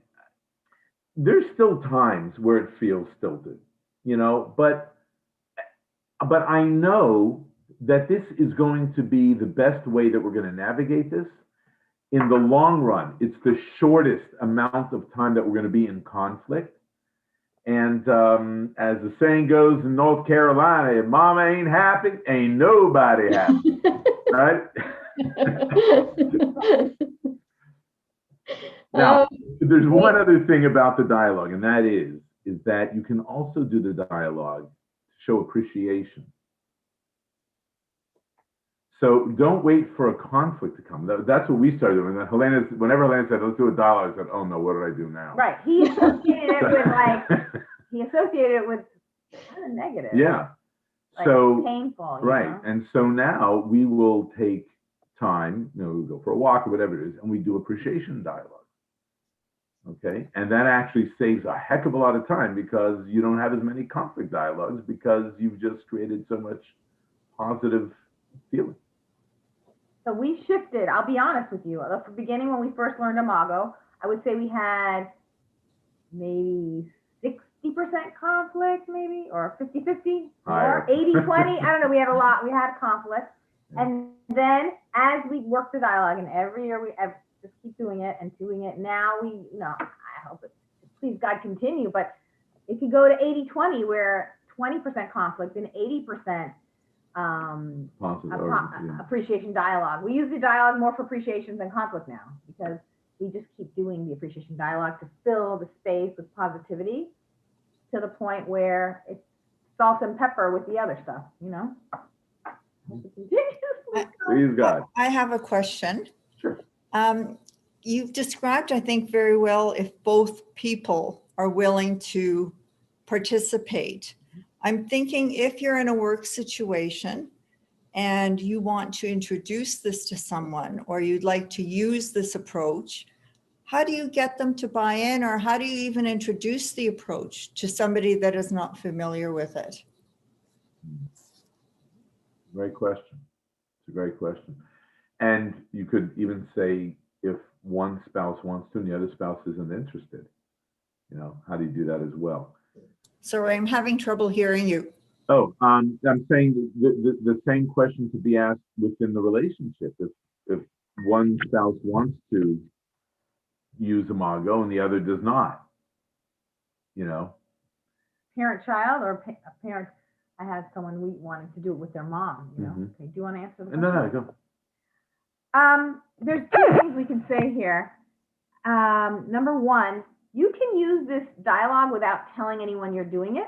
there's still times where it feels stilted, you know, but I know that this is going to be the best way that we're going to navigate this. In the long run, it's the shortest amount of time that we're going to be in conflict. And as the saying goes in North Carolina, if mama ain't happy, ain't nobody happy, right? Now, there's one other thing about the dialogue, and that is that you can also do the dialogue to show appreciation. So don't wait for a conflict to come. That's what we started doing. Whenever Helana said, let's do a dialogue, I said, oh no, what did I do now? Right. He associated it with kind of negative. Yeah. Like So painful. Right. You know? And so now we will take time, you know, we go for a walk or whatever it is, and we do appreciation dialogue. Okay. And that actually saves a heck of a lot of time because you don't have as many conflict dialogues because you've just created so much positive feeling. So we shifted. I'll be honest with you. At the beginning, when we first learned Imago, I would say we had maybe 60% conflict, maybe, or 50-50, or 80-20. I don't know. We had a lot. We had conflict. Yeah. And then as we worked the dialogue, and every year we just keep doing it and doing it. Now I hope it, please God, continue. But it could go to 80-20, where 20% conflict and 80% appreciation dialogue. We use the dialogue more for appreciation than conflict now because we just keep doing the appreciation dialogue to fill the space with positivity to the point where it's salt and pepper with the other stuff, you know? Please God. I have a question. Sure. You've described, I think, very well if both people are willing to participate. I'm thinking if you're in a work situation and you want to introduce this to someone or you'd like to use this approach, how do you get them to buy in, or how do you even introduce the approach to somebody that is not familiar with it? Great question. It's a great question. And you could even say if one spouse wants to and the other spouse isn't interested, how do you do that as well? Sorry, I'm having trouble hearing you. Oh, I'm saying the same question could be asked within the relationship. If one spouse wants to use Imago and the other does not, Parent-child or parent, I had someone we wanted to do it with their mom, Mhm. Okay, do you want to answer the question? No, go. There's two things we can say here. Number one, you can use this dialogue without telling anyone you're doing it,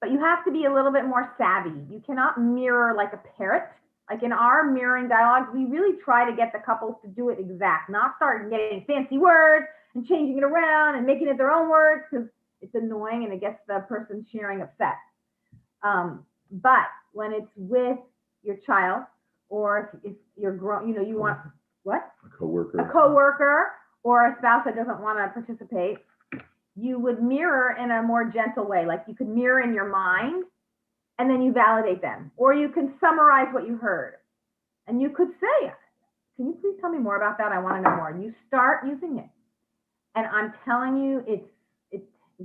but you have to be a little bit more savvy. You cannot mirror like a parrot. Like in our mirroring dialogues, we really try to get the couples to do it exact, not start getting fancy words and changing it around and making it their own words, because it's annoying and it gets the person sharing upset. But when it's with your child, or if you're grown, you want what? A coworker or a spouse that doesn't want to participate, you would mirror in a more gentle way. Like you could mirror in your mind and then you validate them, or you can summarize what you heard. And you could say, can you please tell me more about that? I want to know more. And you start using it. And I'm telling you, it's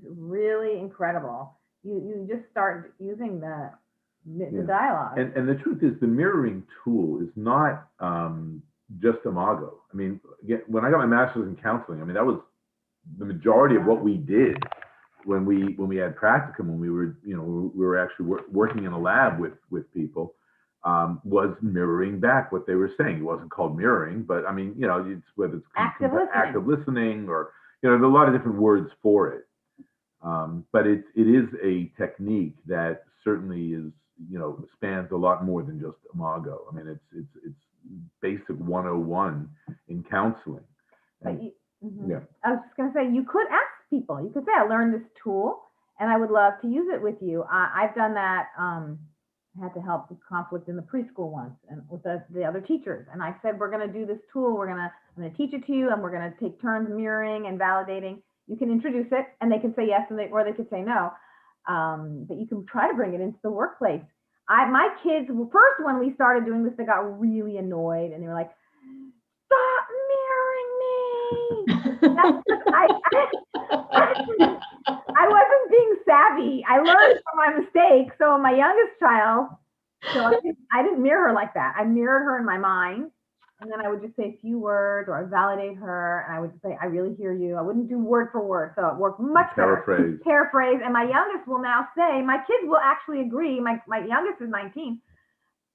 really incredible. You just start using the dialogue. And the truth is, the mirroring tool is not just Imago. I mean, when I got my master's in counseling, I mean, that was the majority of what we did when we had practicum, when we were actually working in a lab with people, was mirroring back what they were saying. It wasn't called mirroring, but I mean, it's whether it's active listening or there's a lot of different words for it. But it is a technique that certainly is spans a lot more than just Imago. I mean, it's basic 101 in counseling. And, yeah. I was just going to say, you could ask people. You could say, I learned this tool and I would love to use it with you. I've done that. I had to help with conflict in the preschool once and with the other teachers. And I said, we're going to do this tool. I'm going to teach it to you, and we're going to take turns mirroring and validating. You can introduce it and they can say yes, or they could say no. But you can try to bring it into the workplace. My kids, first when we started doing this, they got really annoyed and they were like, stop mirroring me. I wasn't being savvy. I learned from my mistakes. So my youngest child, I didn't mirror her like that. I mirrored her in my mind. And then I would just say a few words, or I validate her, and I would say, I really hear you. I wouldn't do word for word, so it worked much better. Paraphrase. And my youngest will now say, my kids will actually agree. My youngest is 19.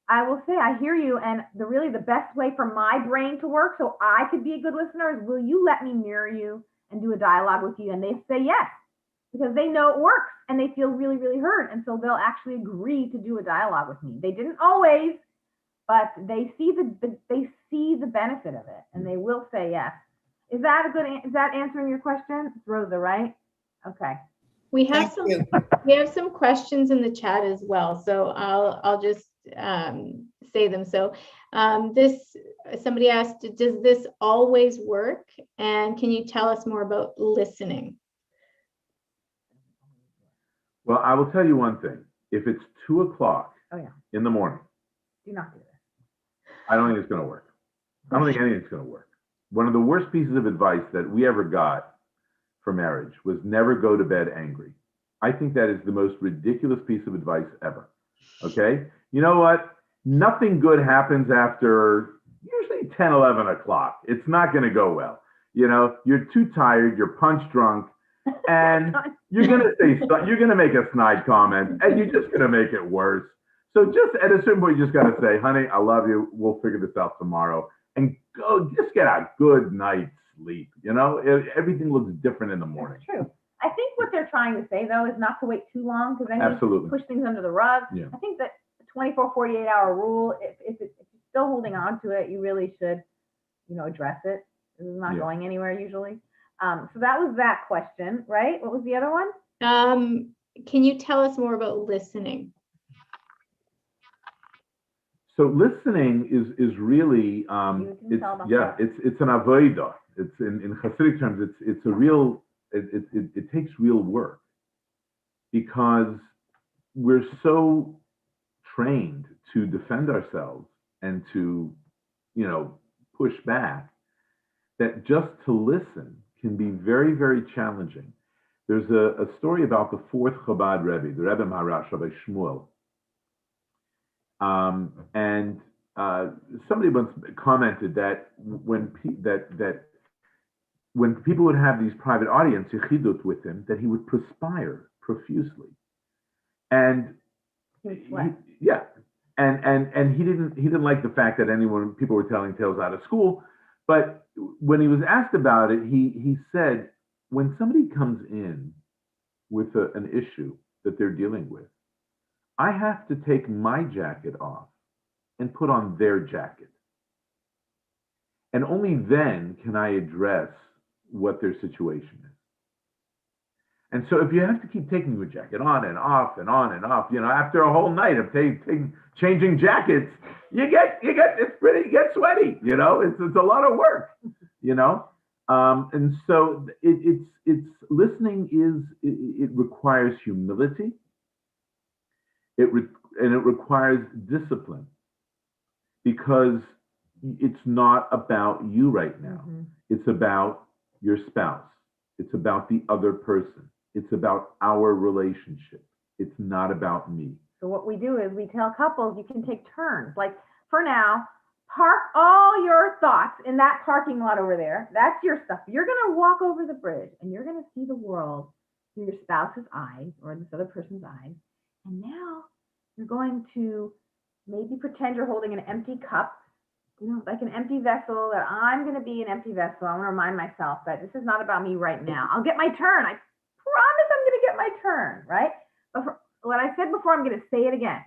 I will say, I hear you, and the best way for my brain to work, so I could be a good listener, is will you let me mirror you and do a dialogue with you? And they say yes, because they know it works, and they feel really, really heard. And so they'll actually agree to do a dialogue with me. They didn't always, but they see the benefit of it, and they will say yes. Is that answering your question? It's Rosa, right? Okay. We have some questions in the chat as well, so I'll just say them. So somebody asked, does this always work? And can you tell us more about listening? Well, I will tell you one thing. If it's 2 o'clock in the morning, do not do this. I don't think it's going to work. I don't think anything's going to work. One of the worst pieces of advice that we ever got for marriage was never go to bed angry. I think that is the most ridiculous piece of advice ever. Okay? You know what? Nothing good happens after usually 10, 11 o'clock. It's not going to go well. You're too tired, you're punch drunk, and you're going to make a snide comment, and you're just going to make it worse. So just at a certain point, you just got to say, honey, I love you. We'll figure this out tomorrow. And go just get a good night's sleep. Everything looks different in the morning. That's true. I think what they're trying to say, though, is not to wait too long, because then you push things under the rug. Yeah. I think that the 24, 48-hour rule, if you're still holding on to it, you really should, address it. This is not going anywhere usually. So that was that question, right? What was the other one? Can you tell us more about listening? So listening is really it's an avodah. It's in Hasidic terms, it's a real it takes real work, because we're so trained to defend ourselves and to you know, push back, that just to listen can be very, very challenging. There's a story about the fourth Chabad Rebbe, the Rebbe Maharash, Rabbi Shmuel. And somebody once commented that when people would have these private audience yichidut with him, that he would perspire profusely. And yeah, and he didn't like the fact that people were telling tales out of school. But when he was asked about it, he said, when somebody comes in with an issue that they're dealing with, I have to take my jacket off and put on their jacket. And only then can I address what their situation is. And so if you have to keep taking your jacket on and off and on and off, you know, after a whole night of changing jackets, you get sweaty, you know, it's a lot of work, you know. And so it's listening it requires humility. It requires discipline, because it's not about you right now. Mm-hmm. It's about your spouse. It's about the other person. It's about our relationship. It's not about me. So what we do is we tell couples, you can take turns. Like, for now, park all your thoughts in that parking lot over there. That's your stuff. You're going to walk over the bridge and you're going to see the world through your spouse's eyes or this other person's eyes. And now you're going to maybe pretend you're holding an empty cup, you know, like an empty vessel, that I'm going to be an empty vessel. I want to remind myself that this is not about me right now. I'll get my turn. I promise I'm going to get my turn, right? But for what I said before, I'm going to say it again.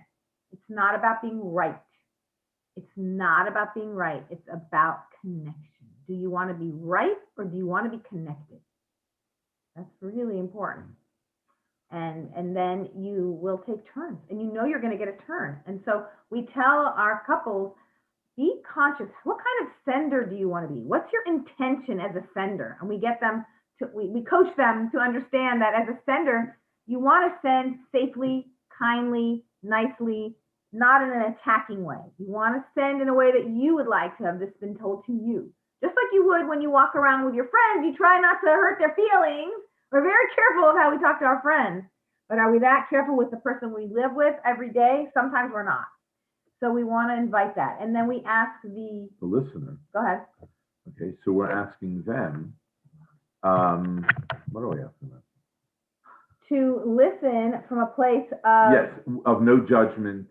It's not about being right. It's not about being right. It's about connection. Do you want to be right or do you want to be connected? That's really important. And then you will take turns, and you know you're going to get a turn. And so we tell our couples, be conscious. What kind of sender do you want to be? What's your intention as a sender? And we get them to, we coach them to understand that as a sender, you want to send safely, kindly, nicely, not in an attacking way. You want to send in a way that you would like to have this been told to you. Just like you would when you walk around with your friends, you try not to hurt their feelings. We're very careful of how we talk to our friends, but are we that careful with the person we live with every day? Sometimes we're not. So we want to invite that. And then we ask the listener. Go ahead. Okay, so we're asking them, what are we asking them? To listen from a place of... Yes, of no judgment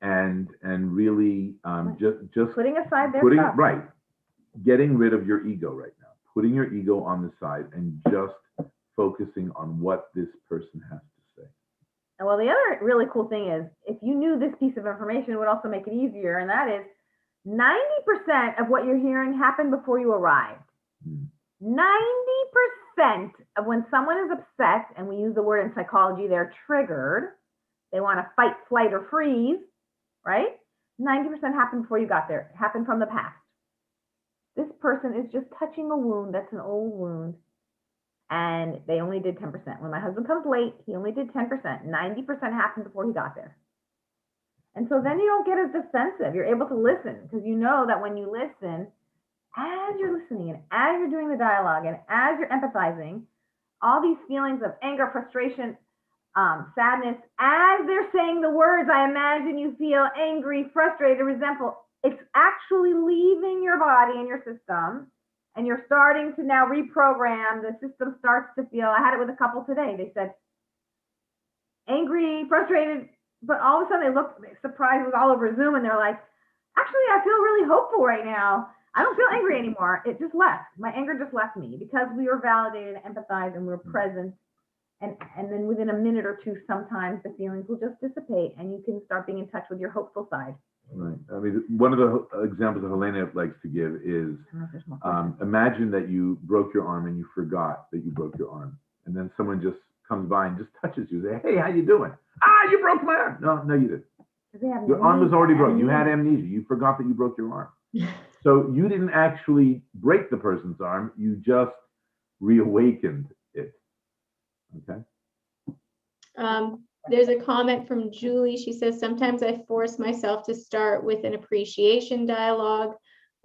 and really just putting aside their stuff. Right, getting rid of your ego right now. Putting your ego on the side and just focusing on what this person has to say. And well, the other really cool thing is, if you knew this piece of information, it would also make it easier, and that is 90% of what you're hearing happened before you arrived. 90% of when someone is upset, and we use the word in psychology, they're triggered, they want to fight, flight, or freeze, right? 90% happened before you got there. It happened from the past. This person is just touching a wound that's an old wound, and they only did 10%. When my husband comes late, he only did 10%. 90% happened before he got there. And so then you don't get as defensive. You're able to listen, because you know that when you listen, as you're listening and as you're doing the dialogue and as you're empathizing, all these feelings of anger, frustration, sadness, as they're saying the words, I imagine you feel angry, frustrated, resentful. It's actually leaving your body and your system, and you're starting to now reprogram. The system starts to feel, I had it with a couple today. They said, angry, frustrated, but all of a sudden they looked surprised, it was all over Zoom, and they're like, actually, I feel really hopeful right now. I don't feel angry anymore. It just left. My anger just left me, because we were validated, empathized, and we were present. And then within a minute or two, sometimes the feelings will just dissipate, and you can start being in touch with your hopeful side. Right. I mean, one of the examples that Helena likes to give is, imagine that you broke your arm and you forgot that you broke your arm. And then someone just comes by and just touches you. Say, hey, how you doing? Ah, you broke my arm. No, you didn't. Your arm was already broken. You had amnesia. You forgot that you broke your arm. So you didn't actually break the person's arm. You just reawakened it. Okay. There's a comment from Julie. She says, sometimes I force myself to start with an appreciation dialogue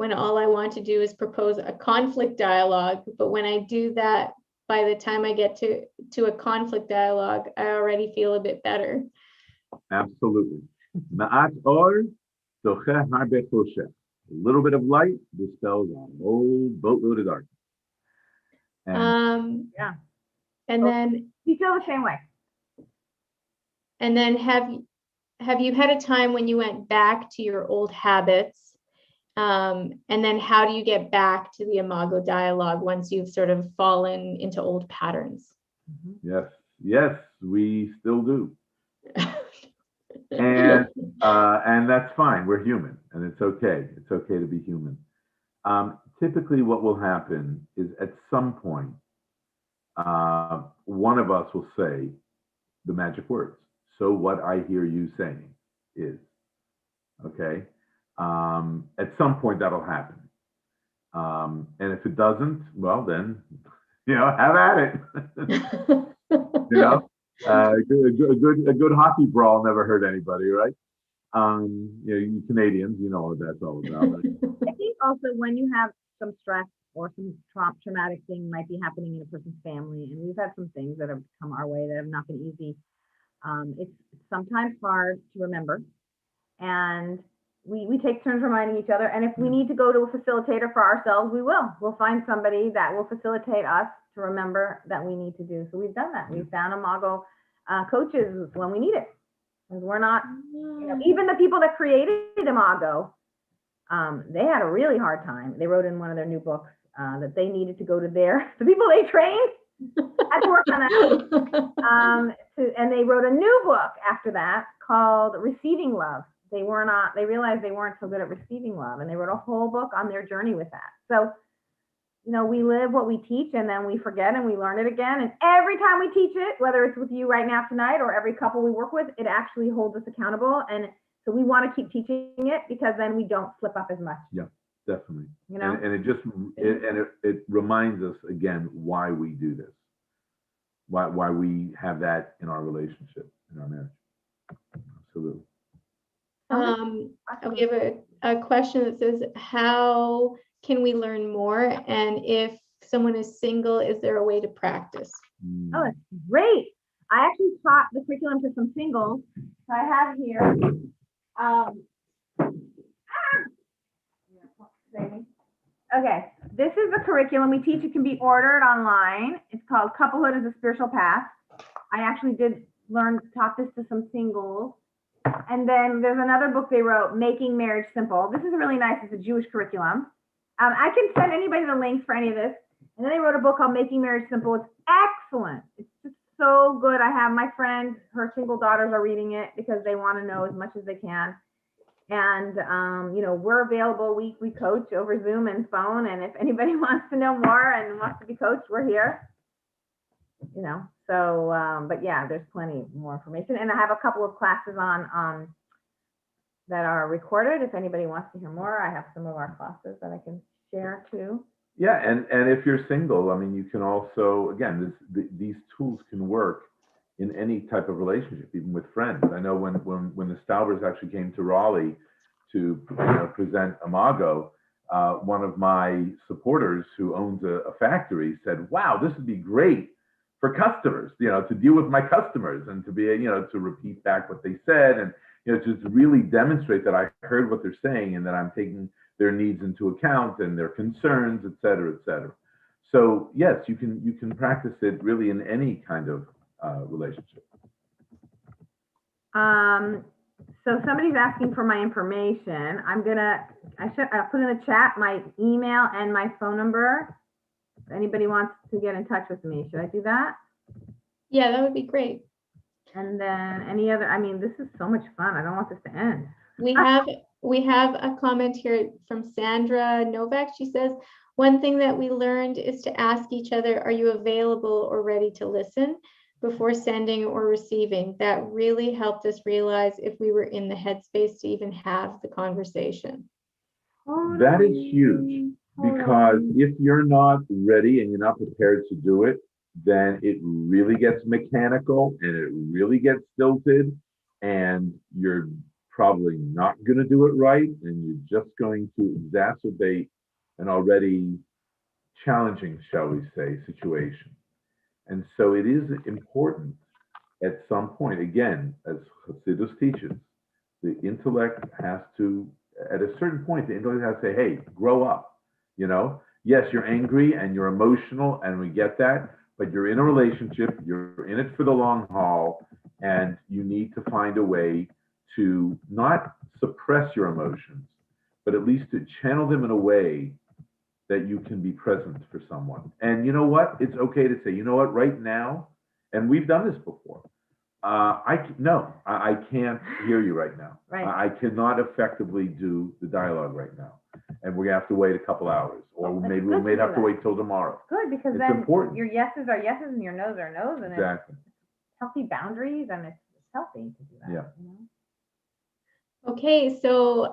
when all I want to do is propose a conflict dialogue. But when I do that, by the time I get to a conflict dialogue, I already feel a bit better. Absolutely. Ma'at or docheh harbe choshech. A little bit of light dispels a whole boatload of darkness. And Yeah. And then You feel the same way. And then have you had a time when you went back to your old habits? And then how do you get back to the Imago Dialogue once you've sort of fallen into old patterns? yes, we still do. And that's fine. We're human, and it's okay. It's okay to be human. Typically, what will happen is at some point, one of us will say the magic words. So what I hear you saying is, okay? At some point that'll happen. And if it doesn't, well then, have at it. A good hockey brawl never hurt anybody, right? You Canadians, you know what that's all about. Right? I think also when you have some stress or some traumatic thing might be happening in a person's family, and we've had some things that have come our way that have not been easy. It's sometimes hard to remember, and we take turns reminding each other. And if we need to go to a facilitator for ourselves, we will. We'll find somebody that will facilitate us to remember that we need to do. So we've done that. We've found Imago coaches when we need it. Because we're not, even the people that created Imago, they had a really hard time. They wrote in one of their new books that they needed to go to the people they trained had to work on that. And they wrote a new book after that called Receiving Love. They realized they weren't so good at receiving love, and they wrote a whole book on their journey with that. So, we live what we teach, and then we forget and we learn it again. And every time we teach it, whether it's with you right now tonight or every couple we work with, it actually holds us accountable. And so we want to keep teaching it because then we don't slip up as much. Yeah, definitely. And it reminds us again why we do this, why we have that in our relationship, in our marriage. Absolutely. We have a question that says, how can we learn more? And if someone is single, is there a way to practice? Oh, that's great. I actually taught the curriculum to some singles. So I have here. Okay, this is the curriculum we teach. It can be ordered online. It's called Couplehood is a Spiritual Path. I actually taught this to some singles. And then there's another book they wrote, Making Marriage Simple. This is really nice. It's a Jewish curriculum. I can send anybody the links for any of this. And then they wrote a book called Making Marriage Simple. It's excellent. It's just so good. I have my friend, her single daughters are reading it because they want to know as much as they can. And, we're available. We coach over Zoom and phone. And if anybody wants to know more and wants to be coached, we're here. But yeah, there's plenty more information. And I have a couple of classes on that are recorded. If anybody wants to hear more, I have some of our classes that I can share too. Yeah, and if you're single, you can also, again, these tools can work in any type of relationship, even with friends. I know when the Staubers actually came to Raleigh to present Imago, one of my supporters who owns a factory said, "Wow, this would be great for customers, to deal with my customers and to be, to repeat back what they said and, just really demonstrate that I heard what they're saying and that I'm taking their needs into account and their concerns, et cetera, et cetera." So yes, you can practice it really in any kind of relationship. So somebody's asking for my information. I'll put in the chat my email and my phone number. If anybody wants to get in touch with me, should I do that? Yeah, that would be great. And then any other, this is so much fun. I don't want this to end. We have a comment here from Sandra Novak. She says, one thing that we learned is to ask each other, are you available or ready to listen before sending or receiving? That really helped us realize if we were in the headspace to even have the conversation. That is huge, because if you're not ready and you're not prepared to do it, then it really gets mechanical and it really gets stilted, and you're probably not going to do it right, and you're just going to exacerbate an already challenging, shall we say, situation. And so it is important at some point, again, as Hasidus teaches, the intellect has to, at a certain point, the intellect has to say, hey, grow up. You know, yes, you're angry and you're emotional, and we get that, but you're in a relationship, you're in it for the long haul, and you need to find a way to not suppress your emotions, but at least to channel them in a way that you can be present for someone. And you know what? It's okay to say, you know what, right now, and we've done this before, I can't hear you right now. Right. I cannot effectively do the dialogue right now. And we're gonna have to wait a couple hours, or That's maybe good we may to have do to that. wait till tomorrow. Good, because It's then important. your yeses are yeses and your no's are no's, and it's Exactly. healthy boundaries, and it's healthy to do that. Yeah. You know? Okay, so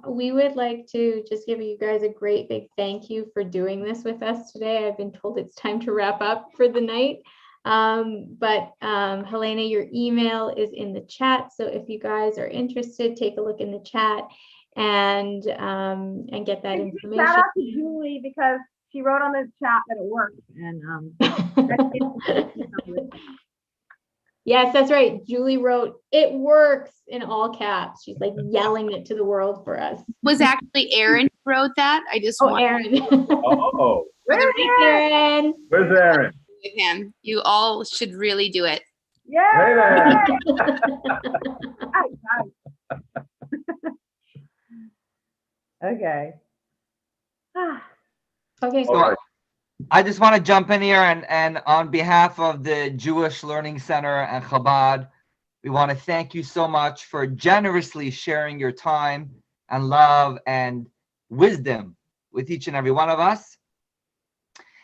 we would like to just give you guys a great big thank you for doing this with us today. I've been told it's time to wrap up for the night. But Helena, your email is in the chat. So if you guys are interested, take a look in the chat and get that information. Shout out to Julie, because she wrote on the chat that it worked. And Yes, that's right. Julie wrote, "It works" in all caps. She's like yelling it to the world for us. Was actually Aaron who wrote that. I just Oh, want Aaron. Oh, Thanks, Aaron. where's Aaron? with him. You all should really do it. yeah. Hey there. Okay. Okay, All so right. I just want to jump in here and on behalf of the Jewish Learning Center and Chabad, we want to thank you so much for generously sharing your time and love and wisdom with each and every one of us.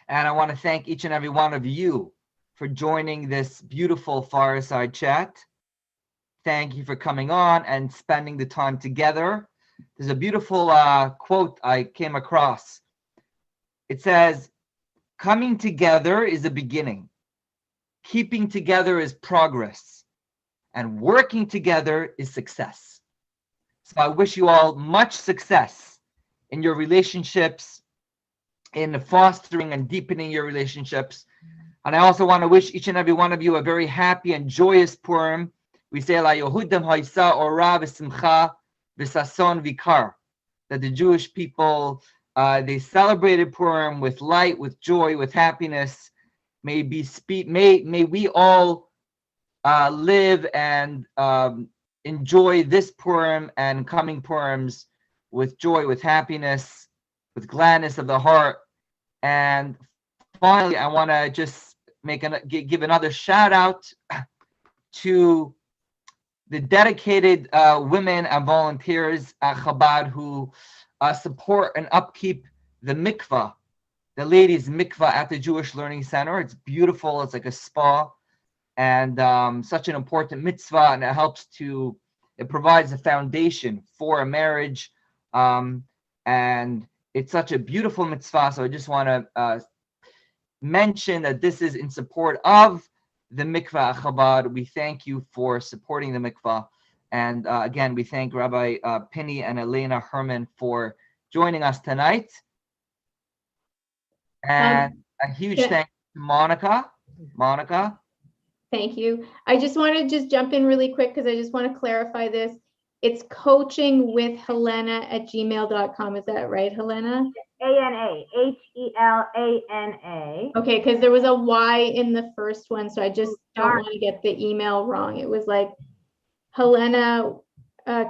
And I want to thank each and every one of you for joining this beautiful Fireside Chat. Thank you for coming on and spending the time together. There's a beautiful quote I came across. It says, "Coming together is a beginning. Keeping together is progress. And working together is success." So I wish you all much success in your relationships, in fostering and deepening your relationships. And I also want to wish each and every one of you a very happy and joyous Purim. We say La Yehudam Haisa Ora V'Simcha V'Sason Vikar, that the Jewish people they celebrated Purim with light, with joy, with happiness. May we all live and enjoy this Purim and coming Purims with joy, with happiness, with gladness of the heart. And finally, I want to just give another shout out to the dedicated women and volunteers at Chabad who support and upkeep the mikvah, the ladies' mikvah at the Jewish Learning Center. It's beautiful. It's like a spa, and such an important mitzvah, and it provides a foundation for a marriage, and it's such a beautiful mitzvah. So I just want to mention that this is in support of the mikvah at Chabad. We thank you for supporting the mikvah. And again, we thank Rabbi Pinney and Helana Herman for joining us tonight. And a huge thank you to Monica. Monica. Thank you. I just want to jump in really quick because I just want to clarify this. It's coachingwithhelena@gmail.com. Is that right, Helena? ANA, HELANA. Okay, because there was a Y in the first one, so I just don't want to get the email wrong. It was like Helena,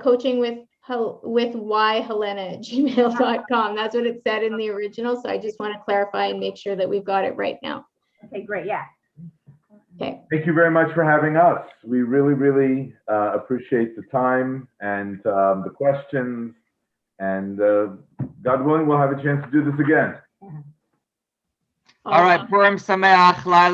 coaching with Y Helena@gmail.com. That's what it said in the original. So I just want to clarify and make sure that we've got it right now. Okay, great. Yeah. Okay. Thank you very much for having us. We really, really appreciate the time and the questions. And God willing, we'll have a chance to do this again. All right, Purim Sameach.